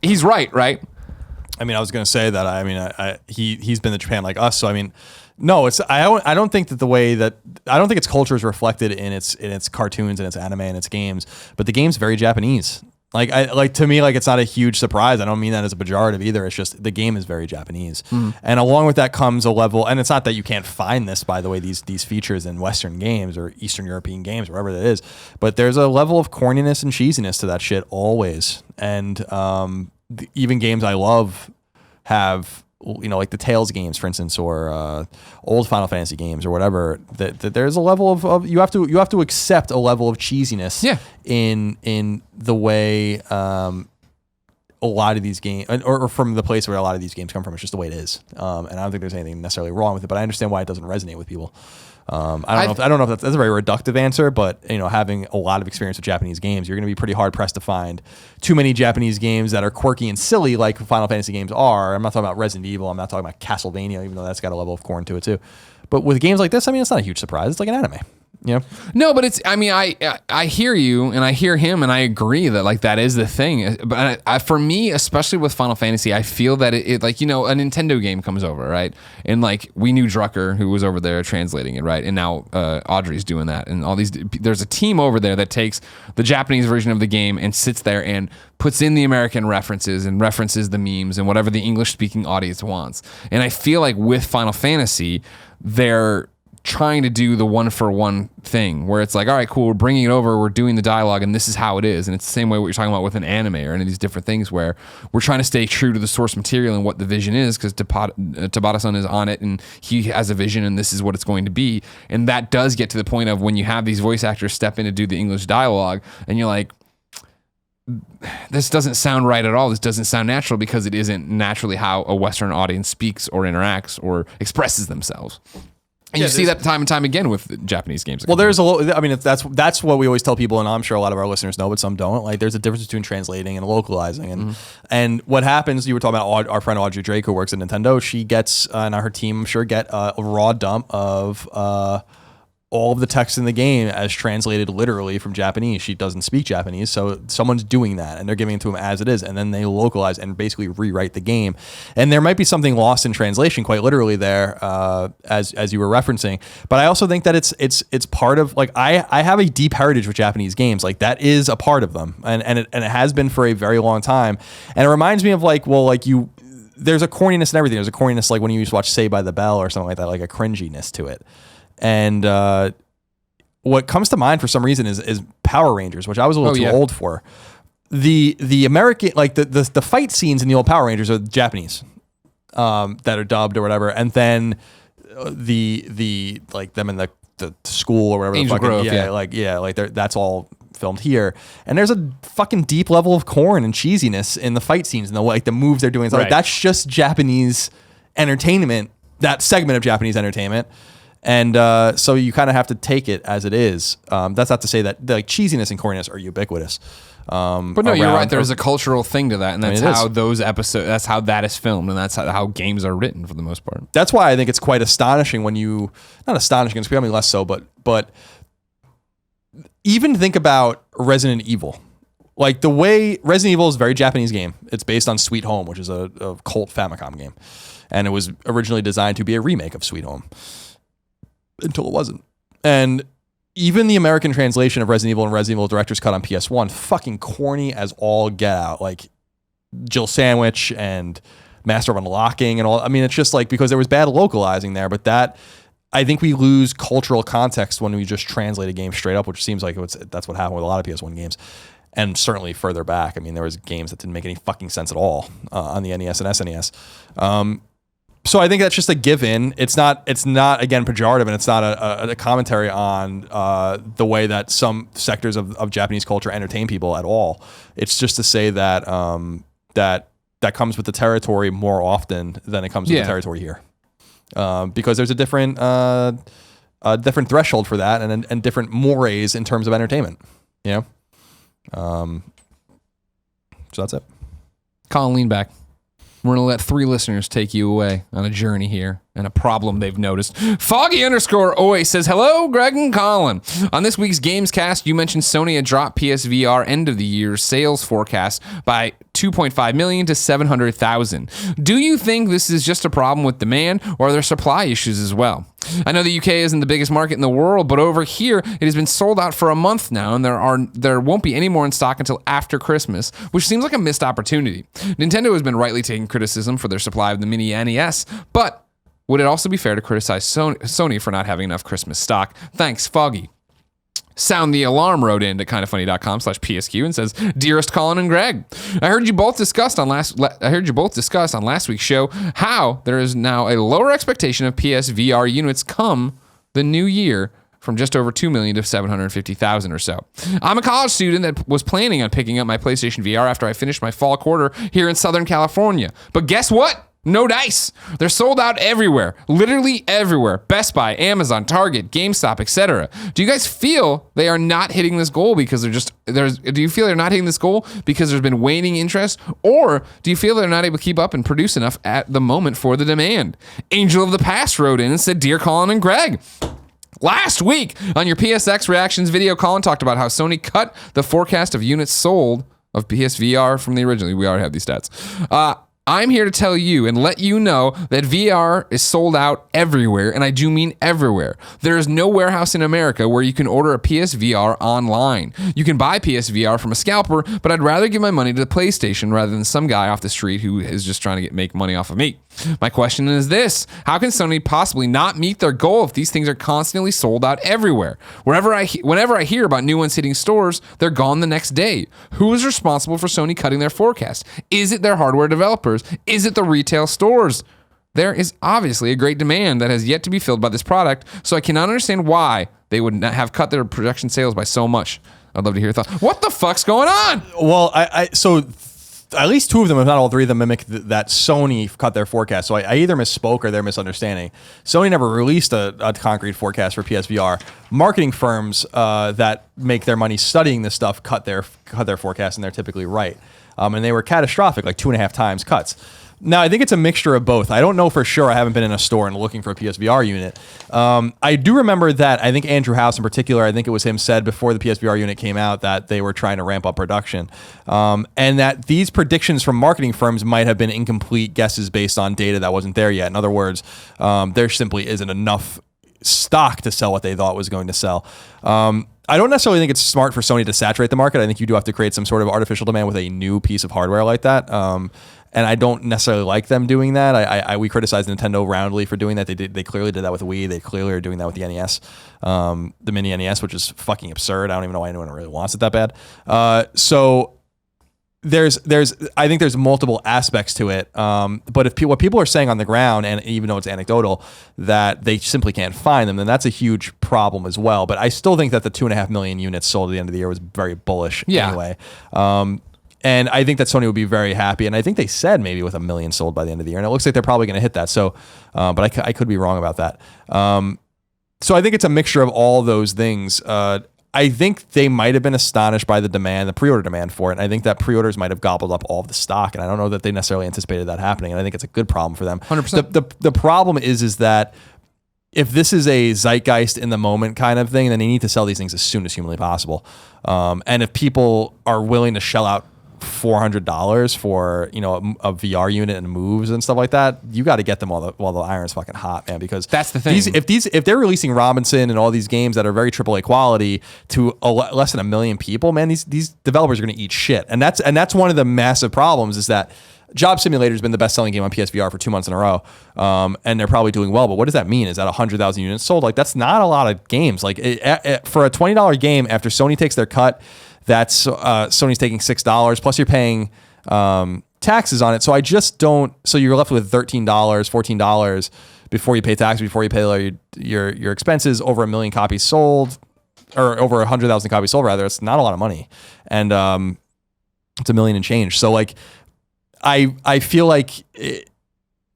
He's right? I mean, I was going to say that. I mean, he's been to Japan like us, so I mean, no, it's I don't think that I don't think its culture is reflected in its cartoons and its anime and its games, but the game's very Japanese. To me, it's not a huge surprise. I don't mean that as a pejorative either. It's just the game is very Japanese, and along with that comes a level. And it's not that you can't find this, by the way, these features in Western games or Eastern European games, wherever that is. But there's a level of corniness and cheesiness to that shit always. And even games I love have, like the Tales games, for instance, or old Final Fantasy games or whatever, that there's a level of you have to accept a level of cheesiness in the way a lot of these games, or from the place where a lot of these games come from. It's just the way it is, and I don't think there's anything necessarily wrong with it, but I understand why it doesn't resonate with people. I don't know if that's a very reductive answer, but having a lot of experience with Japanese games, you're going to be pretty hard pressed to find too many Japanese games that are quirky and silly like Final Fantasy games are. I'm not talking about Resident Evil. I'm not talking about Castlevania, even though that's got a level of corn to it too. But with games like this, I mean, it's not a huge surprise. It's like an anime. No, but I hear you and I hear him and I agree that that is the thing. But for me, especially with Final Fantasy, I feel that it a Nintendo game comes over, right? And we knew Drucker, who was over there translating it, right? And now Audrey's doing that. And all these, there's a team over there that takes the Japanese version of the game and sits there and puts in the American references and references the memes and whatever the English speaking audience wants. And I feel like with Final Fantasy, they're trying to do the one-for-one thing where it's all right, cool, we're bringing it over, we're doing the dialogue, and this is how it is. And it's the same way what you're talking about with an anime or any of these different things where we're trying to stay true to the source material and what the vision is, because Tabata-san is on it and he has a vision and this is what it's going to be. And that does get to the point of when you have these voice actors step in to do the English dialogue and you're like, this doesn't sound right at all. This doesn't sound natural because it isn't naturally how a Western audience speaks or interacts or expresses themselves. And you see that time and time again with Japanese games. Well, there's I mean, that's what we always tell people, and I'm sure a lot of our listeners know, but some don't. There's a difference between translating and localizing, and what happens. You were talking about our friend Audrey Drake, who works at Nintendo. She gets, and her team, I'm sure, get a raw dump of all of the text in the game as translated literally from Japanese. She doesn't speak Japanese, so someone's doing that, and they're giving it to them as it is, and then they localize and basically rewrite the game. And there might be something lost in translation, quite literally there, as you were referencing. But I also think that it's part of I have a deep heritage with Japanese games. That is a part of them, and it has been for a very long time. And it reminds me of there's a corniness in everything. There's a corniness when you used to watch Saved by the Bell or something like that, a cringiness to it. And what comes to mind for some reason is Power Rangers, which I was a little too old for. The American, the fight scenes in the old Power Rangers are Japanese, that are dubbed or whatever, and then the them in the school or whatever. Angel Grove, that's all filmed here. And there's a fucking deep level of corn and cheesiness in the fight scenes and the moves they're doing. Right. That's just Japanese entertainment. That segment of Japanese entertainment. And so you kind of have to take it as it is. That's not to say that cheesiness and corniness are ubiquitous. But no, you're right. There's a cultural thing to that, and that's how those episodes. That's how that is filmed, and that's how games are written for the most part. That's why I think it's quite astonishing when not astonishing. It's becoming less so, but even think about Resident Evil. Like the way Resident Evil is a very Japanese game. It's based on Sweet Home, which is a cult Famicom game. And it was originally designed to be a remake of Sweet Home until it wasn't. And even the American translation of Resident Evil and Resident Evil Director's Cut on PS1, fucking corny as all get out. Like Jill Sandwich and Master of Unlocking and all. I mean, it's just like because there was bad localizing there, but that I think we lose cultural context when we just translate a game straight up, which seems like that's what happened with a lot of PS1 games. And certainly further back, I mean, there was games that didn't make any fucking sense at all on the NES and SNES. So I think that's just a given. It's not again pejorative, and it's not a commentary on the way that some sectors of Japanese culture entertain people at all. It's just to say that that comes with the territory more often than it comes with the territory here, because there's a different threshold for that, and different mores in terms of entertainment. You know, so that's it. Colin, lean back. We're going to let 3 listeners take you away on a journey here and a problem they've noticed. Foggy_Oi says, hello, Greg and Colin. On this week's Gamescast, you mentioned Sony had dropped PSVR end of the year sales forecast by 2.5 million to 700,000. Do you think this is just a problem with demand, or are there supply issues as well? I know the UK isn't the biggest market in the world, but over here it has been sold out for a month now, and there won't be any more in stock until after Christmas, which seems like a missed opportunity. Nintendo has been rightly taking criticism for their supply of the mini NES, but would it also be fair to criticize Sony for not having enough Christmas stock? Thanks, Foggy. Sound the Alarm wrote in to kindoffunny.com/PSQ and says, Dearest Colin and Greg, I heard you both discuss on last week's show how there is now a lower expectation of PSVR units come the new year from just over 2 million to 750,000 or so. I'm a college student that was planning on picking up my PlayStation VR after I finished my fall quarter here in Southern California. But guess what? No dice. They're sold out everywhere, literally everywhere. Best Buy, Amazon, Target, GameStop, etc. Do you guys feel they are not hitting this goal because do you feel they're not hitting this goal because there's been waning interest, or do you feel they're not able to keep up and produce enough at the moment for the demand? Angel of the Past wrote in and said, Dear Colin and Greg, last week on your PSX reactions video, Colin talked about how Sony cut the forecast of units sold of PSVR from the original. We already have these stats. I'm here to tell you and let you know that VR is sold out everywhere, and I do mean everywhere. There is no warehouse in America where you can order a PSVR online. You can buy PSVR from a scalper, but I'd rather give my money to the PlayStation rather than some guy off the street who is just trying to make money off of me. My question is this: how can Sony possibly not meet their goal if these things are constantly sold out everywhere? Whenever I hear about new ones hitting stores, they're gone the next day. Who is responsible for Sony cutting their forecast? Is it their hardware developers? Is it the retail stores? There is obviously a great demand that has yet to be filled by this product, so I cannot understand why they would not have cut their production sales by so much. I'd love to hear your thoughts. What the fuck's going on? Well, so at least 2 of them, if not all 3 of them, mimic that Sony cut their forecast. So I either misspoke or they're misunderstanding. Sony never released a concrete forecast for PSVR. Marketing firms that make their money studying this stuff cut their forecast, and they're typically right. And they were catastrophic, like 2.5 times cuts. Now, I think it's a mixture of both. I don't know for sure. I haven't been in a store and looking for a PSVR unit. I do remember that I think Andrew House in particular, I think it was him, said before the PSVR unit came out that they were trying to ramp up production. And that these predictions from marketing firms might have been incomplete guesses based on data that wasn't there yet. In other words, there simply isn't enough stock to sell what they thought was going to sell. I don't necessarily think it's smart for Sony to saturate the market. I think you do have to create some sort of artificial demand with a new piece of hardware like that. And I don't necessarily like them doing that. We criticize Nintendo roundly for doing that. They clearly did that with Wii. They clearly are doing that with the NES, the mini NES, which is fucking absurd. I don't even know why anyone really wants it that bad. So I think there's multiple aspects to it. But if what people are saying on the ground, and even though it's anecdotal, that they simply can't find them, then that's a huge problem as well. But I still think that the 2.5 million units sold at the end of the year was very bullish anyway. And I think that Sony would be very happy. And I think they said maybe with 1 million sold by the end of the year. And it looks like they're probably going to hit that. So, but I could be wrong about that. So I think it's a mixture of all those things. I think they might have been astonished by the demand, the pre-order demand for it. And I think that pre-orders might have gobbled up all of the stock. And I don't know that they necessarily anticipated that happening. And I think it's a good problem for them. 100%. The problem is that if this is a zeitgeist in the moment kind of thing, then they need to sell these things as soon as humanly possible. And if people are willing to shell out $400 for a VR unit and moves and stuff like that, you got to get them while the iron's fucking hot, man. Because that's the thing. If they're releasing Robinson and all these games that are very AAA quality to less than 1 million people, man, these developers are going to eat shit. And that's one of the massive problems is that Job Simulator has been the best-selling game on PSVR for 2 months in a row, and they're probably doing well. But what does that mean? Is that 100,000 units sold? Like, that's not a lot of games. Like, for a $20 game, after Sony takes their cut, that's Sony's taking $6. Plus, you're paying taxes on it. So I just don't. So you're left with $13, $14 before you pay taxes, before you pay your expenses. Over 1 million copies sold, or over 100,000 copies sold. Rather, it's not a lot of money, and it's $1 million and change. So like. I feel like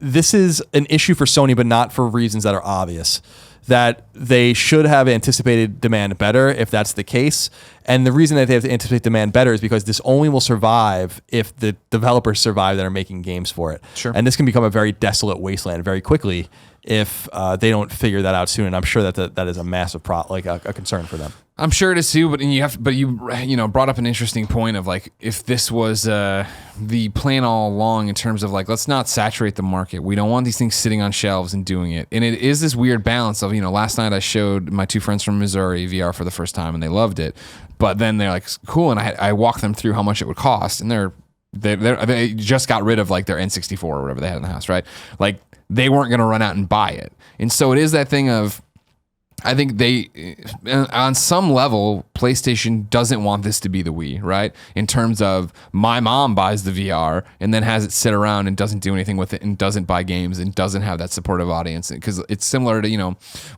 this is an issue for Sony, but not for reasons that are obvious. That they should have anticipated demand better if that's the case. And the reason that they have to anticipate demand better is because this only will survive if the developers survive that are making games for it. Sure. And this can become a very desolate wasteland very quickly if they don't figure that out soon. And I'm sure that is a massive a concern for them. I'm sure it is too, but you brought up an interesting point of like, if this was the plan all along in terms of like, let's not saturate the market. We don't want these things sitting on shelves and doing it. And it is this weird balance of, last night I showed my 2 friends from Missouri VR for the first time and they loved it. But then they're like, cool. And I walked them through how much it would cost. And they just got rid of like their N64 or whatever they had in the house, right? Like they weren't going to run out and buy it. And so it is that thing of, I think on some level, PlayStation doesn't want this to be the Wii, right? In terms of my mom buys the VR and then has it sit around and doesn't do anything with it and doesn't buy games and doesn't have that supportive audience. Because it's similar to,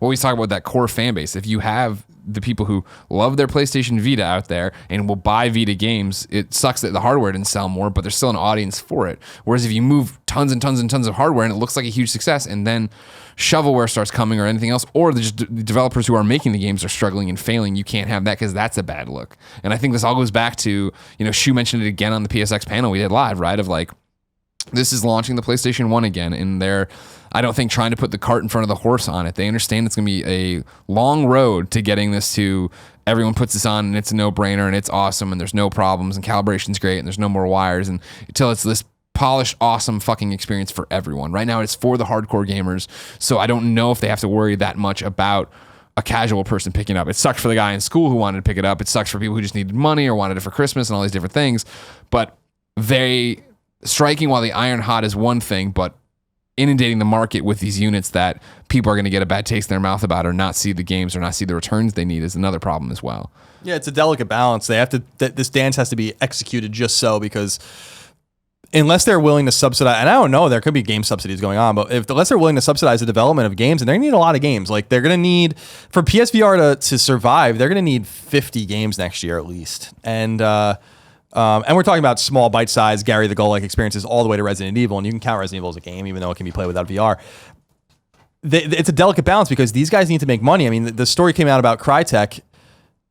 what we talk about, that core fan base. If you have the people who love their PlayStation Vita out there and will buy Vita games, it sucks that the hardware didn't sell more, but there's still an audience for it. Whereas if you move tons and tons and tons of hardware and it looks like a huge success and then shovelware starts coming or anything else, or the developers who are making the games are struggling and failing, you can't have that because that's a bad look. And I think this all goes back to, Shu mentioned it again on the PSX panel we did live, right? Of like, this is launching the PlayStation 1 again, and they're, I don't think, trying to put the cart in front of the horse on it. They understand it's going to be a long road to getting this to everyone puts this on and it's a no-brainer and it's awesome and there's no problems and calibration's great and there's no more wires, and until it's this polished, awesome fucking experience for everyone. Right now it's for the hardcore gamers, so I don't know if they have to worry that much about a casual person picking it up. It sucks for the guy in school who wanted to pick it up. It sucks for people who just needed money or wanted it for Christmas and all these different things. But they striking while the iron hot is one thing, but inundating the market with these units that people are going to get a bad taste in their mouth about or not see the games or not see the returns they need is another problem as well. Yeah, it's a delicate balance. They have to. This dance has to be executed just so, because unless they're willing to subsidize, and I don't know, there could be game subsidies going on, but unless they're willing to subsidize the development of games, and they're going to need a lot of games. Like they're going to need, for PSVR to survive, they're going to need 50 games next year at least. And we're talking about small bite-sized Gary the Goal-like experiences all the way to Resident Evil, and you can count Resident Evil as a game, even though it can be played without VR. It's a delicate balance because these guys need to make money. I mean, the story came out about Crytek,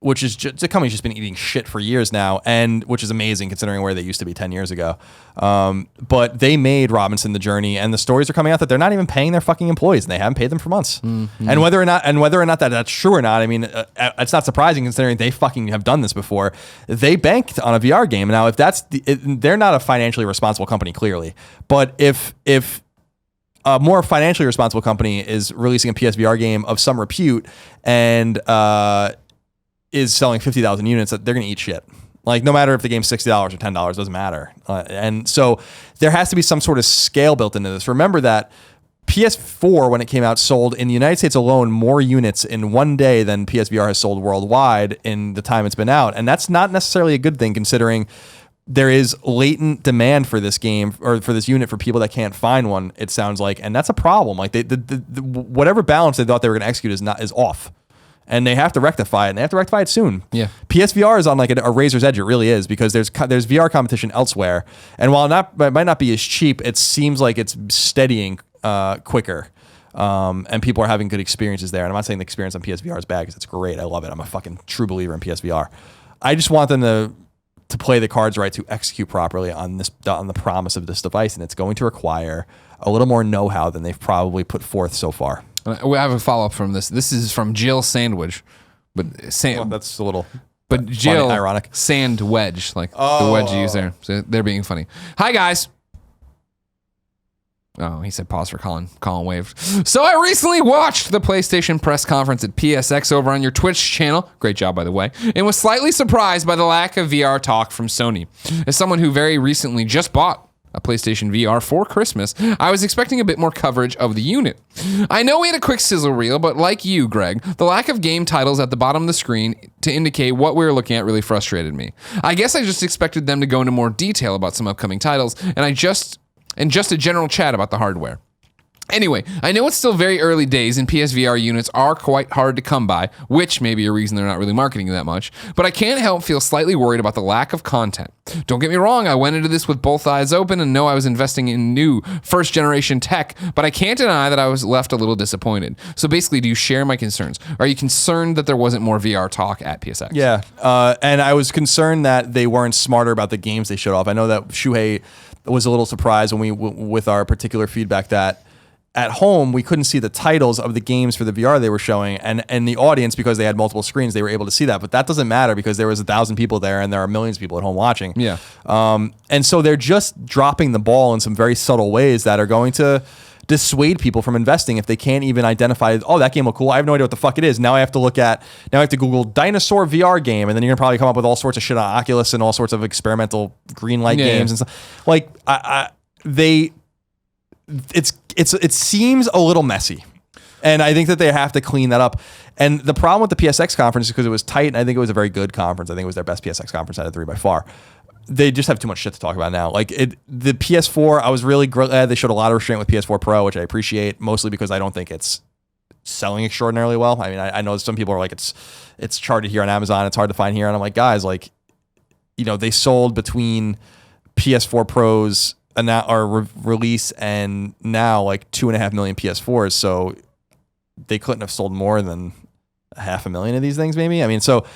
which is the company's just been eating shit for years now, and which is amazing considering where they used to be 10 years ago. But they made Robinson the Journey, and the stories are coming out that they're not even paying their fucking employees, and they haven't paid them for months. Mm-hmm. And whether or not that's true or not, I mean, it's not surprising considering they fucking have done this before. They banked on a VR game. Now, if they're not a financially responsible company, clearly, but if a more financially responsible company is releasing a PSVR game of some repute and is selling 50,000 units, they're going to eat shit. Like, no matter if the game's $60 or $10, doesn't matter. And so there has to be some sort of scale built into this. Remember that PS4, when it came out, sold in the United States alone more units in one day than PSVR has sold worldwide in the time it's been out. And that's not necessarily a good thing considering there is latent demand for this game or for this unit for people that can't find one, it sounds like. And that's a problem. Like whatever balance they thought they were going to execute is off. And they have to rectify it, and they have to rectify it soon. Yeah, PSVR is on like a razor's edge. It really is, because there's VR competition elsewhere, and while it might not be as cheap, it seems like it's steadying quicker, and people are having good experiences there. And I'm not saying the experience on PSVR is bad, because it's great. I love it. I'm a fucking true believer in PSVR. I just want them to play the cards right, to execute properly on the promise of this device, and it's going to require a little more know-how than they've probably put forth so far. We have a follow up from this. This is from Jill Sandwich, but That's a little. But Jill, funny, ironic. Sand wedge, like the wedge you use there. So they're being funny. Hi guys. Oh, he said pause for Colin. Colin waved. So I recently watched the PlayStation press conference at PSX over on your Twitch channel. Great job, by the way. And was slightly surprised by the lack of VR talk from Sony. As someone who very recently just bought a PlayStation VR for Christmas, I was expecting a bit more coverage of the unit. I know we had a quick sizzle reel, but like you, Greg, the lack of game titles at the bottom of the screen to indicate what we were looking at really frustrated me. I guess I just expected them to go into more detail about some upcoming titles, and just a general chat about the hardware. Anyway, I know it's still very early days and PSVR units are quite hard to come by, which may be a reason they're not really marketing that much, but I can't help feel slightly worried about the lack of content. Don't get me wrong, I went into this with both eyes open and know I was investing in new first generation tech, but I can't deny that I was left a little disappointed. So basically, do you share my concerns? Are you concerned that there wasn't more VR talk at PSX? Yeah, and I was concerned that they weren't smarter about the games they showed off. I know that Shuhei was a little surprised when with our particular feedback that at home we couldn't see the titles of the games for the VR they were showing, and the audience, because they had multiple screens, they were able to see that. But that doesn't matter because there was 1,000 people there and there are millions of people at home watching. Yeah. And so they're just dropping the ball in some very subtle ways that are going to dissuade people from investing if they can't even identify, oh, that game looked cool. I have no idea what the fuck it is. Now I have to Google dinosaur VR game, and then you're gonna probably come up with all sorts of shit on Oculus and all sorts of experimental green light games and stuff. Like it seems a little messy. And I think that they have to clean that up. And the problem with the PSX conference is because it was tight, and I think it was a very good conference. I think it was their best PSX conference out of 3 by far. They just have too much shit to talk about now. Like the PS4, I was really glad they showed a lot of restraint with PS4 Pro, which I appreciate, mostly because I don't think it's selling extraordinarily well. I mean, I know some people are like, it's charted here on Amazon, it's hard to find here, and I'm like, guys, like, you know, they sold between PS4 Pros and now our release and now like 2.5 million PS4s, so they couldn't have sold more than 500,000 of these things, maybe. I mean, so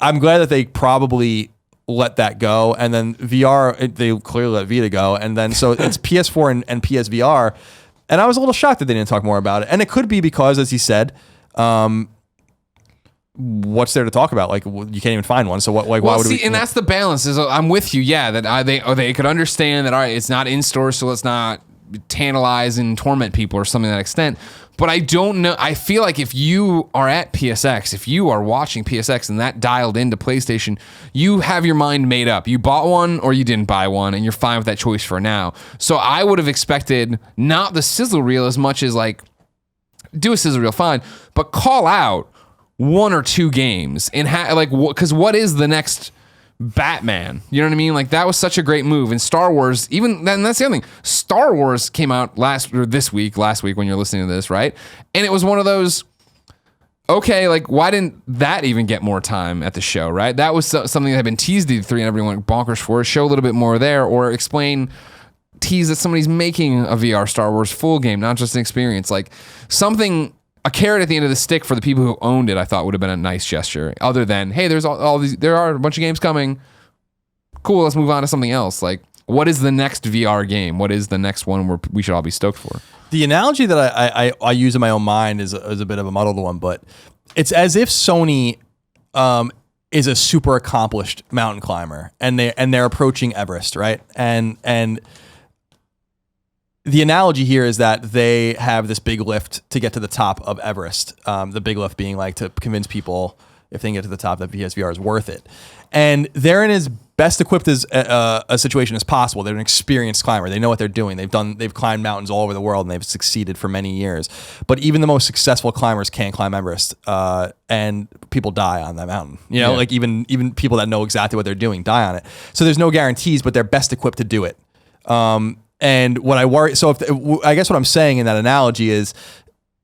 I'm glad that they probably let that go, and then VR, they clearly let Vita go, and then so it's PS4 and PSVR, and I was a little shocked that they didn't talk more about it, and it could be because, as he said, what's there to talk about? Like, you can't even find one, so what? Like, why would we? And that's the balance. Is I'm with you, yeah, that they could understand that, all right, it's not in store, so let's not tantalize and torment people or something to that extent. But I don't know. I feel like if you are at PSX, if you are watching PSX and that dialed into PlayStation, you have your mind made up. You bought one or you didn't buy one, and you're fine with that choice for now. So I would have expected not the sizzle reel as much as like, do a sizzle reel, fine, but call out 1 or 2 games and because what is the next Batman? You know what I mean? Like, that was such a great move. And Star Wars, even then, that's the other thing. Star last week when you're listening to this, right? And it was one of those, okay, like, why didn't that even get more time at the show, right? That was something that had been teased at E3 and everyone went bonkers for. Show a little bit more there, or tease that somebody's making a VR Star Wars full game, not just an experience. Like, something, a carrot at the end of the stick for the people who owned it, I thought would have been a nice gesture. Other than, hey, there are a bunch of games coming. Cool, let's move on to something else. Like, what is the next VR game? What is the next one where we should all be stoked for? The analogy that I use in my own mind is a bit of a muddled one, but it's as if Sony is a super accomplished mountain climber, and they're approaching Everest, right? And the analogy here is that they have this big lift to get to the top of Everest. The big lift being like to convince people, if they can get to the top, that PSVR is worth it. And they're in as best equipped as a situation as possible. They're an experienced climber. They know what they're doing. They've climbed mountains all over the world, and they've succeeded for many years. But even the most successful climbers can't climb Everest, and people die on that mountain. You know, like even people that know exactly what they're doing die on it. So there's no guarantees, but they're best equipped to do it. And what I worry, I guess what I'm saying in that analogy is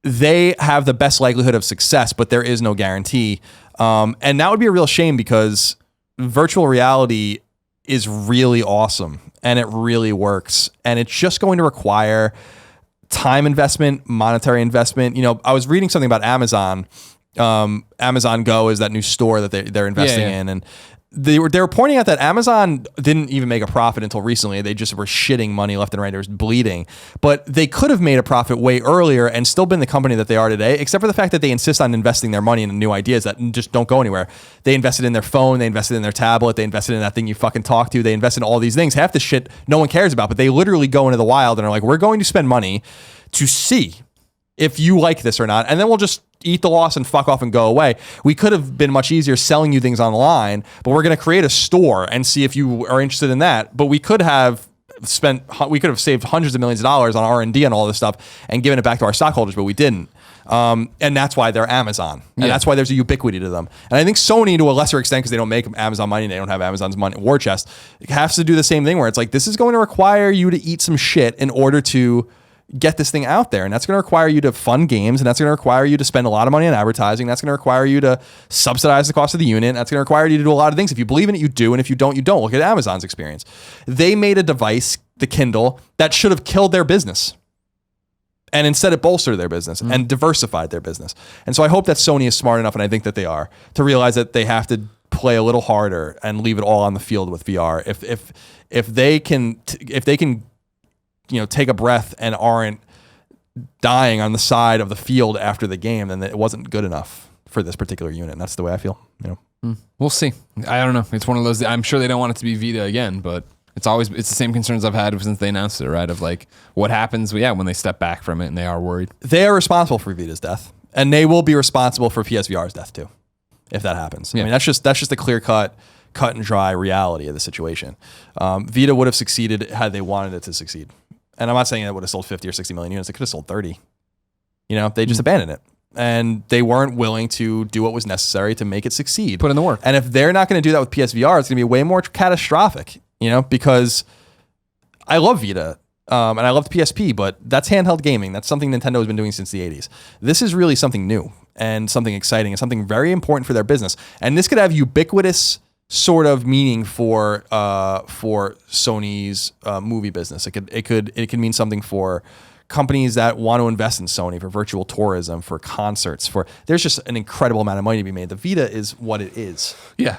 they have the best likelihood of success, but there is no guarantee. And that would be a real shame because virtual reality is really awesome and it really works. And it's just going to require time investment, monetary investment. You know, I was reading something about Amazon. Amazon Go is that new store that they're investing in. And they were pointing out that Amazon didn't even make a profit until recently. They just were shitting money left and right. It was bleeding. But they could have made a profit way earlier and still been the company that they are today, except for the fact that they insist on investing their money in new ideas that just don't go anywhere. They invested in their phone. They invested in their tablet. They invested in that thing you fucking talk to. They invested in all these things. Half the shit no one cares about, but they literally go into the wild and are like, we're going to spend money to see if you like this or not, and then we'll just eat the loss and fuck off and go away. We could have been much easier selling you things online, but we're going to create a store and see if you are interested in that. But we could have saved hundreds of millions of dollars on R&D and all this stuff and given it back to our stockholders, but we didn't. And that's why they're Amazon. And that's why there's a ubiquity to them. And I think Sony, to a lesser extent, because they don't make Amazon money, they don't have Amazon's money war chest, has to do the same thing where it's like, this is going to require you to eat some shit in order to get this thing out there. And that's going to require you to fund games, and that's going to require you to spend a lot of money on advertising. That's going to require you to subsidize the cost of the unit. That's going to require you to do a lot of things. If you believe in it, you do. And if you don't, you don't. Look at Amazon's experience. They made a device, the Kindle, that should have killed their business. And instead it bolstered their business and diversified their business. And so I hope that Sony is smart enough, and I think that they are, to realize that they have to play a little harder and leave it all on the field with VR. If they can take a breath and aren't dying on the side of the field after the game, then it wasn't good enough for this particular unit. And that's the way I feel. We'll see. I don't know. It's one of those. I'm sure they don't want it to be Vita again, but it's the same concerns I've had since they announced it. Right? Of like what happens. When they step back from it and they are worried. They are responsible for Vita's death, and they will be responsible for PSVR's death too, if that happens. I mean, that's just a clear cut and dry reality of the situation. Vita would have succeeded had they wanted it to succeed. And I'm not saying it would have sold 50 or 60 million units. It could have sold 30. They just abandoned it. And they weren't willing to do what was necessary to make it succeed. Put in the work. And if they're not going to do that with PSVR, it's going to be way more catastrophic, because I love Vita and I love the PSP, but that's handheld gaming. That's something Nintendo has been doing since the 80s. This is really something new and something exciting and something very important for their business. And this could have ubiquitous sort of meaning for Sony's movie business. It could mean something for companies that want to invest in Sony, for virtual tourism, for concerts. There's just an incredible amount of money to be made. The Vita is what it is. Yeah,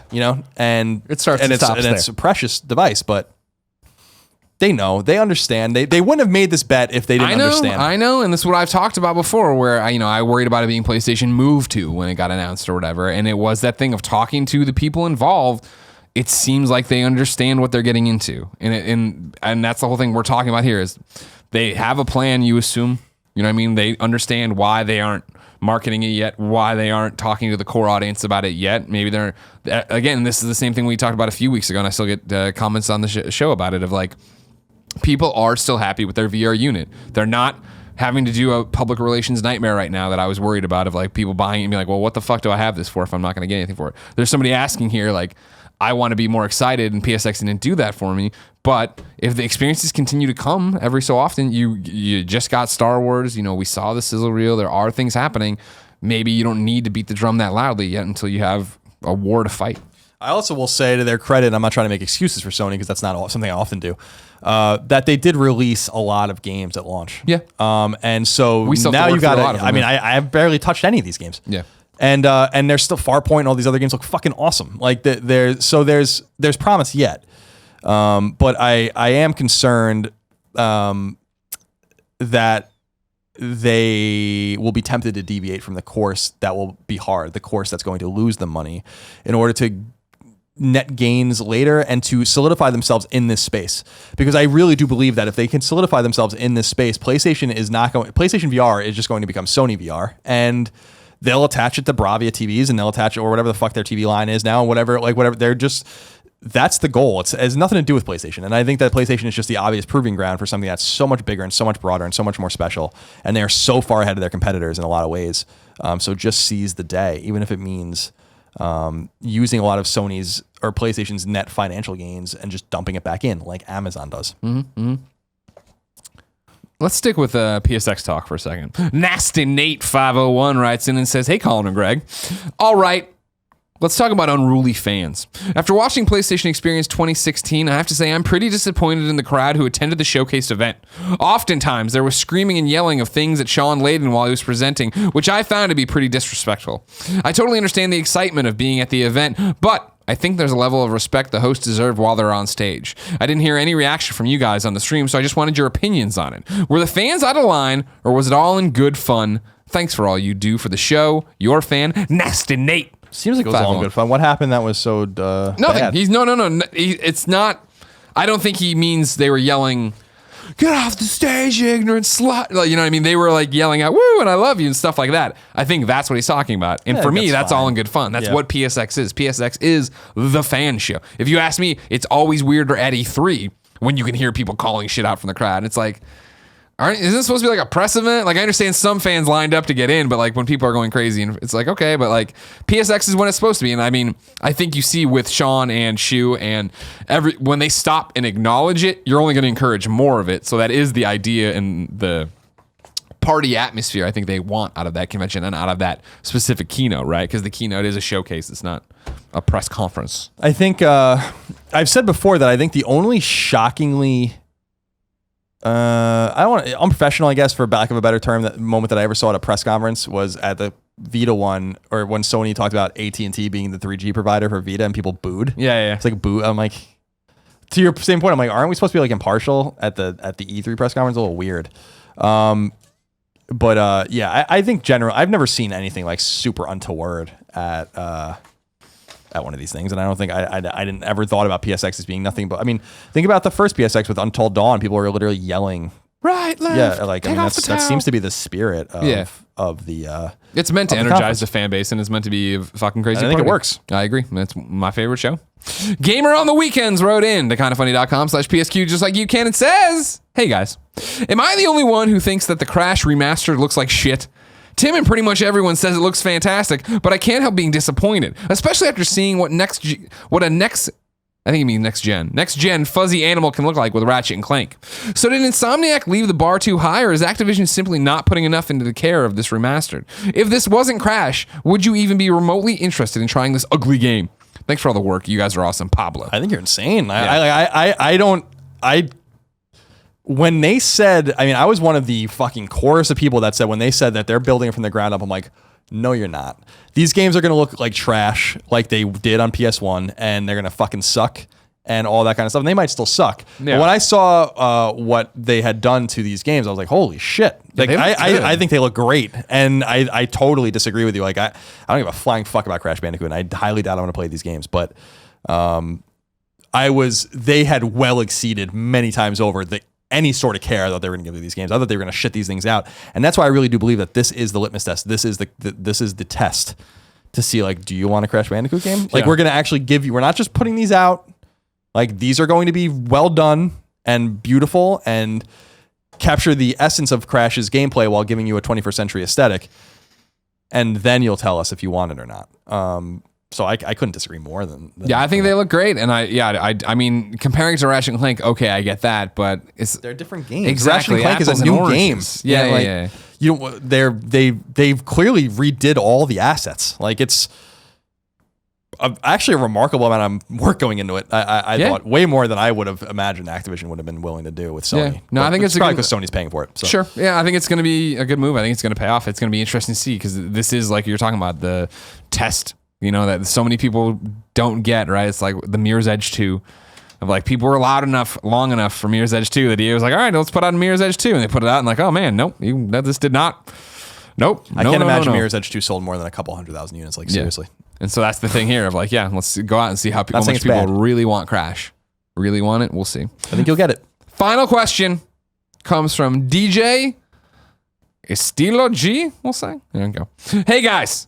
and it starts and it's a precious device, but they know, they understand. They wouldn't have made this bet if they didn't understand. I know, and this is what I've talked about before, where I worried about it being PlayStation Move 2 when it got announced or whatever, and it was that thing of talking to the people involved. It seems like they understand what they're getting into, and that's the whole thing we're talking about here. Is they have a plan? You assume, They understand why they aren't marketing it yet, why they aren't talking to the core audience about it yet. Maybe they're again. This is the same thing we talked about a few weeks ago, and I still get comments on the show about it of like. People are still happy with their VR unit. They're not having to do a public relations nightmare right now that I was worried about of like people buying it and be like, well, what the fuck do I have this for if I'm not going to get anything for it? There's somebody asking here like, I want to be more excited, and PSX didn't do that for me. But if the experiences continue to come every so often, you just got Star Wars, we saw the sizzle reel. There are things happening. Maybe you don't need to beat the drum that loudly yet until you have a war to fight. I also will say to their credit, I'm not trying to make excuses for Sony because that's not something I often do, that they did release a lot of games at launch. Yeah. And so now you got to, I have barely touched any of these games. Yeah. And there's still Farpoint and all these other games look fucking awesome. Like there's promise yet. But I am concerned that they will be tempted to deviate from the course that will be hard, the course that's going to lose them money in order to net gains later and to solidify themselves in this space. Because I really do believe that if they can solidify themselves in this space, PlayStation VR is just going to become Sony VR, and they'll attach it to Bravia TVs and they'll attach it or whatever the fuck their TV line is now, whatever, they're just, that's the goal. It has nothing to do with PlayStation. And I think that PlayStation is just the obvious proving ground for something that's so much bigger and so much broader and so much more special. And they're so far ahead of their competitors in a lot of ways. So just seize the day, even if it means using a lot of Sony's or PlayStation's net financial gains and just dumping it back in like Amazon does. Mm-hmm. Let's stick with PSX talk for a second. Nasty Nate 501 writes in and says, hey, Colin and Greg. All right. Let's talk about unruly fans. After watching PlayStation Experience 2016, I have to say I'm pretty disappointed in the crowd who attended the showcase event. Oftentimes, there was screaming and yelling of things at Sean Layden while he was presenting, which I found to be pretty disrespectful. I totally understand the excitement of being at the event, but I think there's a level of respect the hosts deserve while they're on stage. I didn't hear any reaction from you guys on the stream, so I just wanted your opinions on it. Were the fans out of line, or was it all in good fun? Thanks for all you do for the show. Your fan, Nasty Nate. Seems like it was all in good fun. What happened that was so Nothing. bad? It's not. I don't think he means they were yelling, "Get off the stage, you ignorant slut!" Like, you know what I mean? They were like yelling out, "Woo!" and "I love you" and stuff like that. I think that's what he's talking about. And for me, that's all in good fun. That's what PSX is. PSX is the fan show. If you ask me, it's always weirder at E3 when you can hear people calling shit out from the crowd. It's like, is this supposed to be like a press event? Like, I understand some fans lined up to get in, but like when people are going crazy, and it's like, okay, but like PSX is when it's supposed to be. And I mean, I think you see with Sean and Shu and when they stop and acknowledge it, you're only going to encourage more of it. So that is the idea and the party atmosphere I think they want out of that convention and out of that specific keynote, right? Because the keynote is a showcase. It's not a press conference. I think I've said before that I think the only shockingly I don't want unprofessional, I guess, for lack of a better term, that moment that I ever saw at a press conference was at the Vita one, or when Sony talked about AT&T being the 3G provider for Vita and people booed. Yeah. It's like boo. I'm like, to your same point, I'm like, aren't we supposed to be like impartial at the E3 press conference? A little weird. But I think I've never seen anything like super untoward at one of these things, and I don't think I didn't ever thought about PSX as being nothing but. I mean, think about the first PSX with Untold Dawn. People were literally yelling, right, left, yeah, like I mean, that seems to be the spirit of the. It's meant to energize the fan base, and it's meant to be a fucking crazy. I think it works. I agree. That's my favorite show. Gamer on the Weekends wrote in to kindafunny.com/PSQ just like you can. It says, "Hey guys, am I the only one who thinks that the Crash remastered looks like shit? Tim and pretty much everyone says it looks fantastic, but I can't help being disappointed, especially after seeing what next gen fuzzy animal can look like with Ratchet and Clank. So did Insomniac leave the bar too high, or is Activision simply not putting enough into the care of this remastered? If this wasn't Crash, would you even be remotely interested in trying this ugly game? Thanks for all the work. You guys are awesome, Pablo." I think you're insane. When they said, I mean, I was one of the fucking chorus of people that said when they said that they're building it from the ground up, I'm like, no, you're not. These games are going to look like trash like they did on PS1, and they're going to fucking suck and all that kind of stuff. And they might still suck. Yeah. But when I saw what they had done to these games, I was like, holy shit. Like, I think they look great. And I totally disagree with you. Like, I don't give a flying fuck about Crash Bandicoot, and I highly doubt I'm going to play these games. But they had well exceeded many times over any sort of care that they were going to give these games. I thought they were going to shit these things out, and that's why I really do believe that this is the litmus test. This is the test to see, like, do you want a Crash Bandicoot game? Like, we're going to actually give you. We're not just putting these out. Like, these are going to be well done and beautiful and capture the essence of Crash's gameplay while giving you a 21st century aesthetic, and then you'll tell us if you want it or not. So I couldn't disagree more than I think they look great, and I mean, comparing to Ratchet and Clank, okay, I get that, but they're different games. Exactly, Ratchet and Clank is a new game. Yeah. You know, they've clearly redid all the assets. Like, it's actually a remarkable amount of work going into it. I thought way more than I would have imagined Activision would have been willing to do with Sony. Yeah. No, I think it's probably because Sony's paying for it. So. Sure. Yeah, I think it's going to be a good move. I think it's going to pay off. It's going to be interesting to see, because this is, like you're talking about, the test. You know, that so many people don't get, right? It's like the Mirror's Edge 2. Of like, people were long enough for Mirror's Edge 2 that EA was like, all right, let's put out Mirror's Edge 2. And they put it out and like, oh man, nope, this did not. Nope. I can't imagine Mirror's Edge 2 sold more than a couple 100,000 units. Like, seriously. And so that's the thing here of like, let's go out and see how much people really want Crash. Really want it? We'll see. I think you'll get it. Final question comes from DJ Estilo G, we'll say. There we go. Hey guys.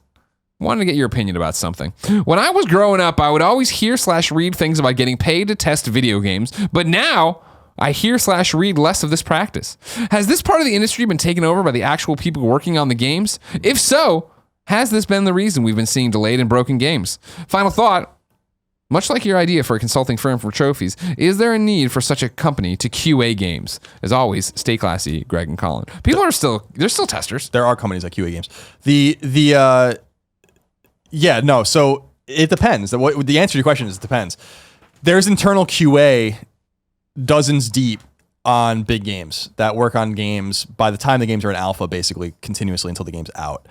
Wanted to get your opinion about something. When I was growing up, I would always hear/read things about getting paid to test video games, but now I hear/read less of this practice. Has this part of the industry been taken over by the actual people working on the games? If so, has this been the reason we've been seeing delayed and broken games? Final thought, much like your idea for a consulting firm for trophies, is there a need for such a company to QA games? As always, stay classy, Greg and Colin. They're still testers. There are companies that QA games. So it depends. The answer to your question is it depends. There's internal QA dozens deep on big games, that work on games by the time the games are in alpha, basically continuously until the game's out.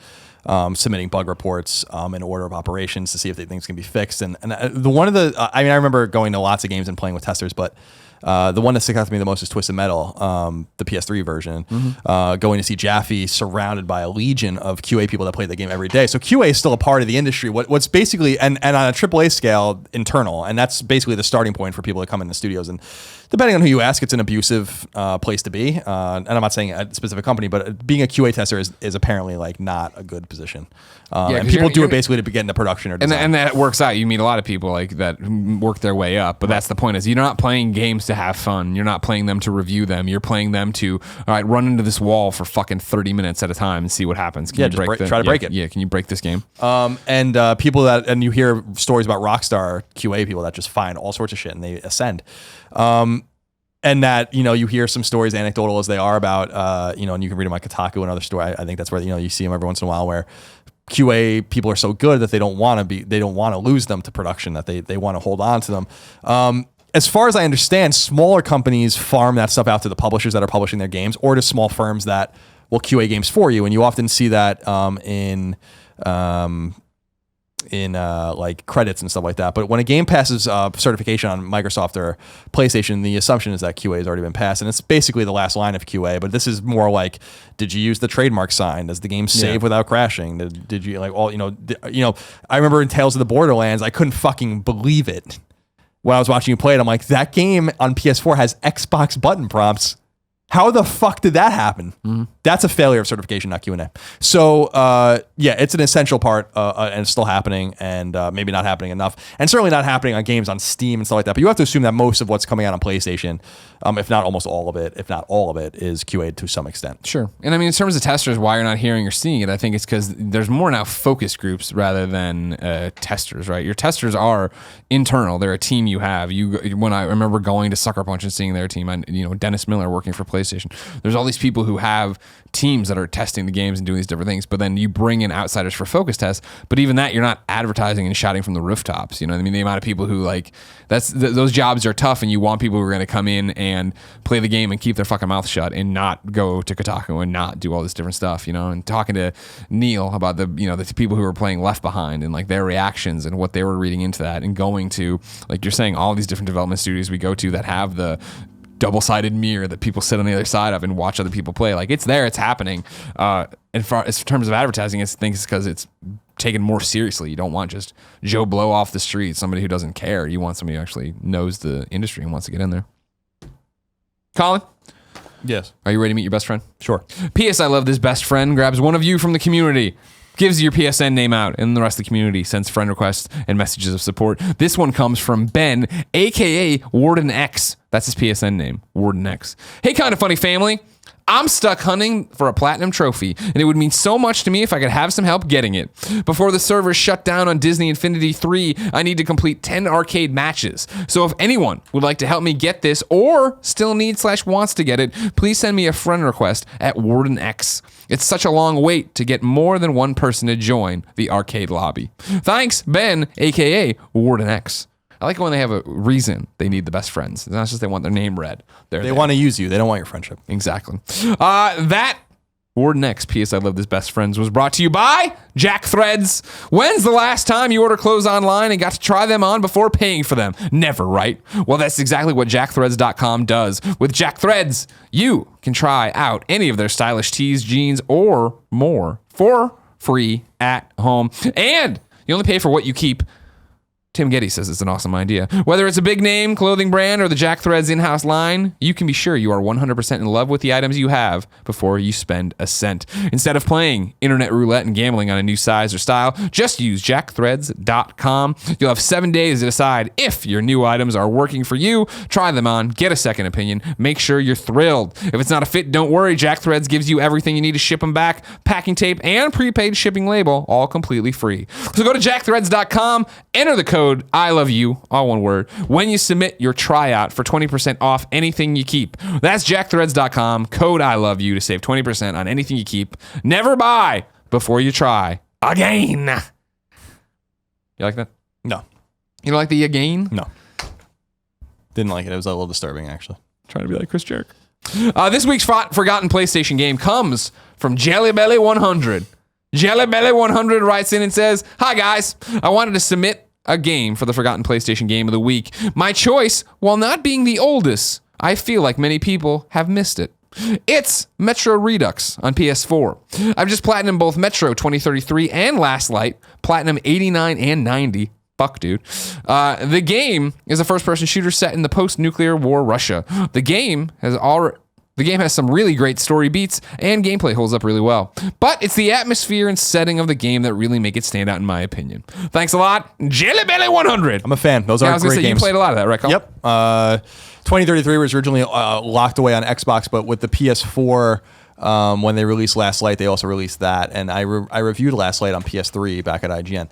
Submitting bug reports in order of operations to see if things can be fixed. And I remember going to lots of games and playing with testers, but the one that sticks out to me the most is Twisted Metal, the PS3 version. Going to see Jaffe surrounded by a legion of QA people that play the game every day. So QA is still a part of the industry. What's basically, and on a AAA scale, internal, and that's basically the starting point for people that come in the studios. And depending on who you ask, it's an abusive place to be. And I'm not saying a specific company, but being a QA tester is apparently like not a good position. And people do it basically to get into production or design. And that works out. You meet a lot of people like that work their way up. But that's the point, is you're not playing games to have fun. You're not playing them to review them. You're playing them to, all right, run into this wall for fucking 30 minutes at a time and see what happens. Can you try to break it. Yeah, can you break this game? People and you hear stories about Rockstar QA people that just find all sorts of shit and they ascend. And that, you hear some stories, anecdotal as they are, about, and you can read them on Kotaku and other story. I think that's where, you see them every once in a while, where QA people are so good that they don't want to lose them to production, that they want to hold on to them. As far as I understand, smaller companies farm that stuff out to the publishers that are publishing their games, or to small firms that will QA games for you. And you often see that in like credits and stuff like that. But when a game passes certification on Microsoft or PlayStation, the assumption is that QA has already been passed, and it's basically the last line of QA. But this is more like, did you use the trademark sign? Does the game save without crashing? Did you like all I remember in Tales of the Borderlands, I couldn't fucking believe it when I was watching you play it. I'm like, that game on PS4 has Xbox button prompts. How the fuck did that happen? That's a failure of certification, not Q&A. So, it's an essential part, and it's still happening, and maybe not happening enough, and certainly not happening on games on Steam and stuff like that. But you have to assume that most of what's coming out on PlayStation, if not almost all of it, if not all of it, is QA'd to some extent. Sure. And I mean, in terms of testers, why you're not hearing or seeing it, I think it's because there's more now focus groups rather than testers, right? Your testers are internal. They're a team you have. When I remember going to Sucker Punch and seeing their team, Dennis Miller working for PlayStation. There's all these people who have teams that are testing the games and doing these different things, but then you bring in outsiders for focus tests. But even that, you're not advertising and shouting from the rooftops. You know what I mean? The amount of people who those jobs are tough, and you want people who are going to come in and play the game and keep their fucking mouth shut and not go to Kotaku and not do all this different stuff, and talking to Neil about the people who were playing Left Behind and like their reactions and what they were reading into that, and going to, like you're saying, all these different development studios we go to that have the double-sided mirror that people sit on the other side of and watch other people play. Like, it's there, it's happening. And in terms of advertising, I think it's because it's taken more seriously. You don't want just Joe Blow off the street, somebody who doesn't care. You want somebody who actually knows the industry and wants to get in there. Colin? Yes. Are you ready to meet your best friend? Sure. P.S. I love this best friend grabs one of you from the community, gives your PSN name out, and the rest of the community sends friend requests and messages of support. This one comes from Ben, a.k.a. Warden X. That's his PSN name, Warden X. Hey, Kinda Funny family. I'm stuck hunting for a platinum trophy, and it would mean so much to me if I could have some help getting it. Before the servers shut down on Disney Infinity 3, I need to complete 10 arcade matches. So if anyone would like to help me get this, or still needs/wants to get it, please send me a friend request at Warden X. It's such a long wait to get more than one person to join the arcade lobby. Thanks, Ben, aka Warden X. I like it when they have a reason they need the best friends. It's not just they want their name read. They want to use you. They don't want your friendship. Exactly. That Warden X, P.S. I love this best friends, was brought to you by Jack Threads. When's the last time you ordered clothes online and got to try them on before paying for them? Never, right? Well, that's exactly what JackThreads.com does. With Jack Threads, you can try out any of their stylish tees, jeans, or more for free at home. And you only pay for what you keep. Tim Getty says it's an awesome idea. Whether it's a big name clothing brand or the Jack Threads in-house line, you can be sure you are 100% in love with the items you have before you spend a cent. Instead of playing internet roulette and gambling on a new size or style, just use jackthreads.com. You'll have 7 days to decide if your new items are working for you. Try them on, get a second opinion, make sure you're thrilled. If it's not a fit, don't worry. Jack Threads gives you everything you need to ship them back, packing tape, and prepaid shipping label, all completely free. So go to jackthreads.com, enter the code I love you, all one word, when you submit your tryout for 20% off anything you keep. That's jackthreads.com, code I love you to save 20% on anything you keep. Never buy before you try again. You like that? No. You don't like the again? No. Didn't like it. It was a little disturbing, actually. Trying to be like Chris Jericho. This week's forgotten PlayStation game comes from Jellybelly100. Jellybelly100 writes in and says, "Hi guys, I wanted to submit a game for the forgotten PlayStation game of the week. My choice, while not being the oldest, I feel like many people have missed it. It's Metro Redux on PS4. I've just platinumed both Metro 2033 and Last Light, platinum 89 and 90. Fuck, dude. The game is a first-person shooter set in the post-nuclear war Russia. The game has some really great story beats, and gameplay holds up really well. But it's the atmosphere and setting of the game that really make it stand out, in my opinion. Thanks a lot, Jellybelly100. I'm a fan. Those are great games. You played a lot of that, right, Colin? Yep. 2033 was originally locked away on Xbox, but with the PS4, when they released Last Light, they also released that, and I reviewed Last Light on PS3 back at IGN.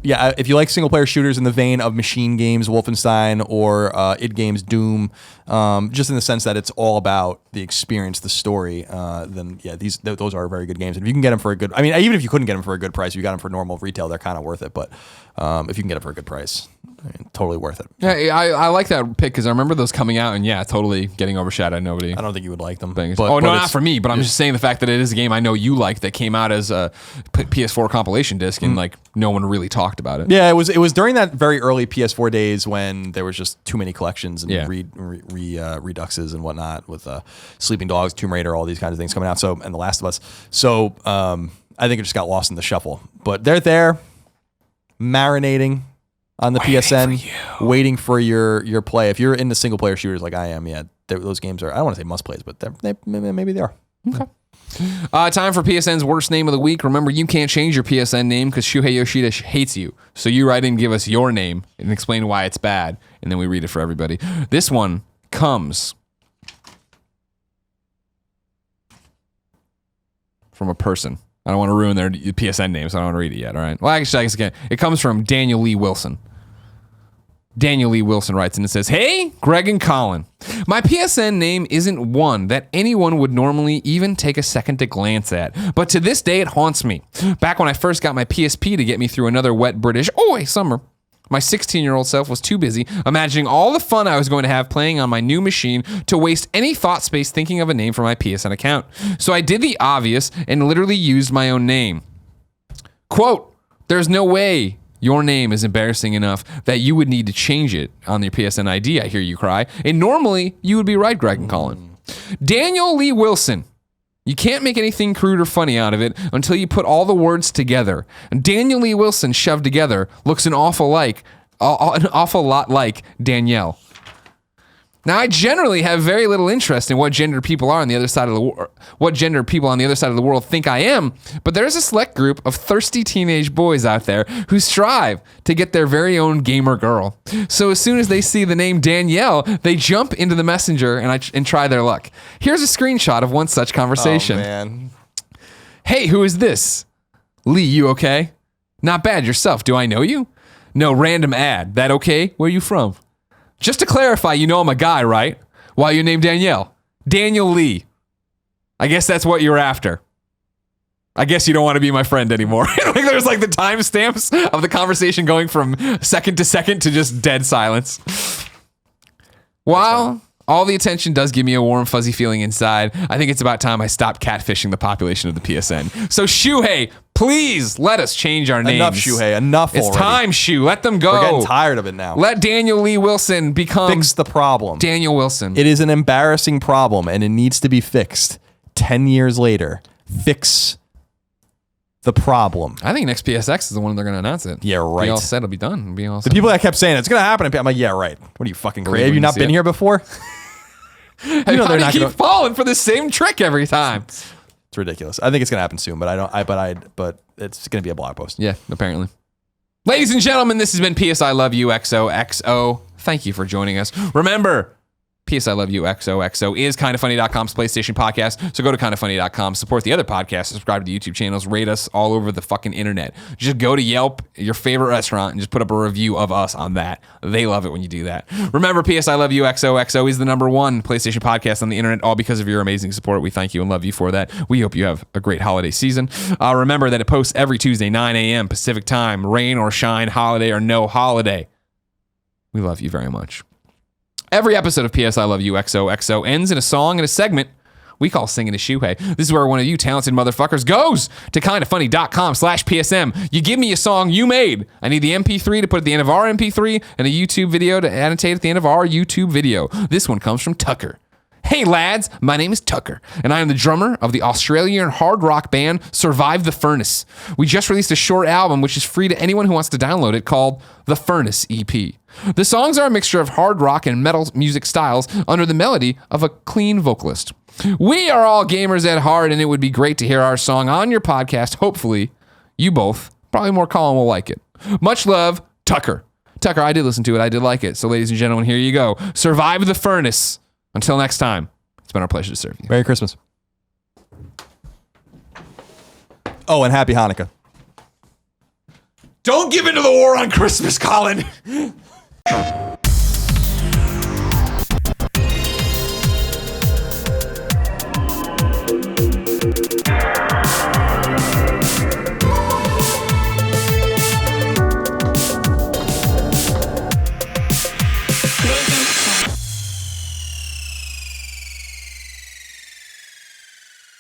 If you like single player shooters in the vein of Machine Games, Wolfenstein, or id Games, Doom, just in the sense that it's all about the experience, the story, then yeah, those are very good games. And if you can get them for a good, even if you couldn't get them for a good price, if you got them for normal retail, they're kind of worth it. But if you can get them for a good price, totally worth it. Yeah, I like that pick because I remember those coming out and totally getting overshadowed. I don't think you would like them. Not for me, but I'm just saying the fact that it is a game I know you liked that came out as a PS4 compilation disc and no one really talked about it. Yeah, it was during that very early PS4 days when there was just too many collections and reduxes and whatnot with Sleeping Dogs, Tomb Raider, all these kinds of things coming out. So, and The Last of Us. So I think it just got lost in the shuffle. But they're there, marinating on the PSN, waiting for your play. If you're into single player shooters like I am, those games are, I don't want to say must plays, but maybe they are. Okay. Time for PSN's worst name of the week. Remember, you can't change your PSN name because Shuhei Yoshida hates you. So you write in, give us your name, and explain why it's bad, and then we read it for everybody. This one comes from a person. I don't want to ruin their PSN name, so I don't want to read it yet, all right? Well, actually, I guess again, it comes from Daniel Lee Wilson. Daniel Lee Wilson writes in and says, "Hey, Greg and Colin. My PSN name isn't one that anyone would normally even take a second to glance at, but to this day it haunts me. Back when I first got my PSP to get me through another wet British summer, my 16-year-old self was too busy imagining all the fun I was going to have playing on my new machine to waste any thought space thinking of a name for my PSN account. So I did the obvious and literally used my own name. Quote, there's no way your name is embarrassing enough that you would need to change it on your PSN ID, I hear you cry. And normally, you would be right, Greg and Colin. Daniel Lee Wilson. You can't make anything crude or funny out of it until you put all the words together. And Daniel Lee Wilson shoved together looks an awful lot like Danielle. Now, I generally have very little interest in what gender people are on the other side of the world, what gender people on the other side of the world think I am, but there's a select group of thirsty teenage boys out there who strive to get their very own gamer girl. So as soon as they see the name Danielle, they jump into the messenger and try their luck. Here's a screenshot of one such conversation. Oh, man. Hey, who is this? Lee, you okay? Not bad yourself. Do I know you? No, random ad. That okay? Where you from? Just to clarify, you know I'm a guy, right? Why you named Danielle? Daniel Lee. I guess that's what you're after. I guess you don't want to be my friend anymore. There's the timestamps of the conversation going from second to second to just dead silence. While all the attention does give me a warm, fuzzy feeling inside, I think it's about time I stop catfishing the population of the PSN. So Shuhei, please let us change our names. Enough, Shuhei. Enough already. It's time, Shu. Let them go. We're getting tired of it now. Let Daniel Lee Wilson become... Fix the problem. Daniel Wilson. It is an embarrassing problem, and it needs to be fixed. 10 years later. Fix the problem. I think next PSX is the one they're going to announce it. Yeah, right. Be all set. It'll be done. It'll be all set. The people that kept saying it's going to happen, I'm like, yeah, right. What are you, fucking crazy? Have you not been here before? How do you keep falling for the same trick every time? It's ridiculous. I think it's gonna happen soon, but but it's gonna be a blog post. Yeah, apparently. Ladies and gentlemen, this has been PS I Love You XOXO. Thank you for joining us. Remember, PS I Love You XOXO is KindaFunny.com's PlayStation podcast. So go to KindaFunny.com, support the other podcasts, subscribe to the YouTube channels, rate us all over the fucking internet. Just go to Yelp, your favorite restaurant, and just put up a review of us on that. They love it when you do that. Remember, PS I Love You XOXO is the #1 PlayStation podcast on the internet, all because of your amazing support. We thank you and love you for that. We hope you have a great holiday season. Remember that it posts every Tuesday, 9 a.m. Pacific time, rain or shine, holiday or no holiday. We love you very much. Every episode of PS I Love You XOXO ends in a song and a segment we call Singing a Shuhei. This is where one of you talented motherfuckers goes to kindafunny.com/PSM. You give me a song you made. I need the MP3 to put at the end of our MP3 and a YouTube video to annotate at the end of our YouTube video. This one comes from Tucker. Hey lads, my name is Tucker, and I am the drummer of the Australian hard rock band Survive the Furnace. We just released a short album which is free to anyone who wants to download it called The Furnace EP. The songs are a mixture of hard rock and metal music styles under the melody of a clean vocalist. We are all gamers at heart, and it would be great to hear our song on your podcast. Hopefully, you both, probably more Colin, will like it. Much love, Tucker. Tucker, I did listen to it. I did like it. So ladies and gentlemen, here you go. Survive the Furnace. Until next time, it's been our pleasure to serve you. Merry Christmas. Oh, and Happy Hanukkah. Don't give in to the war on Christmas, Colin.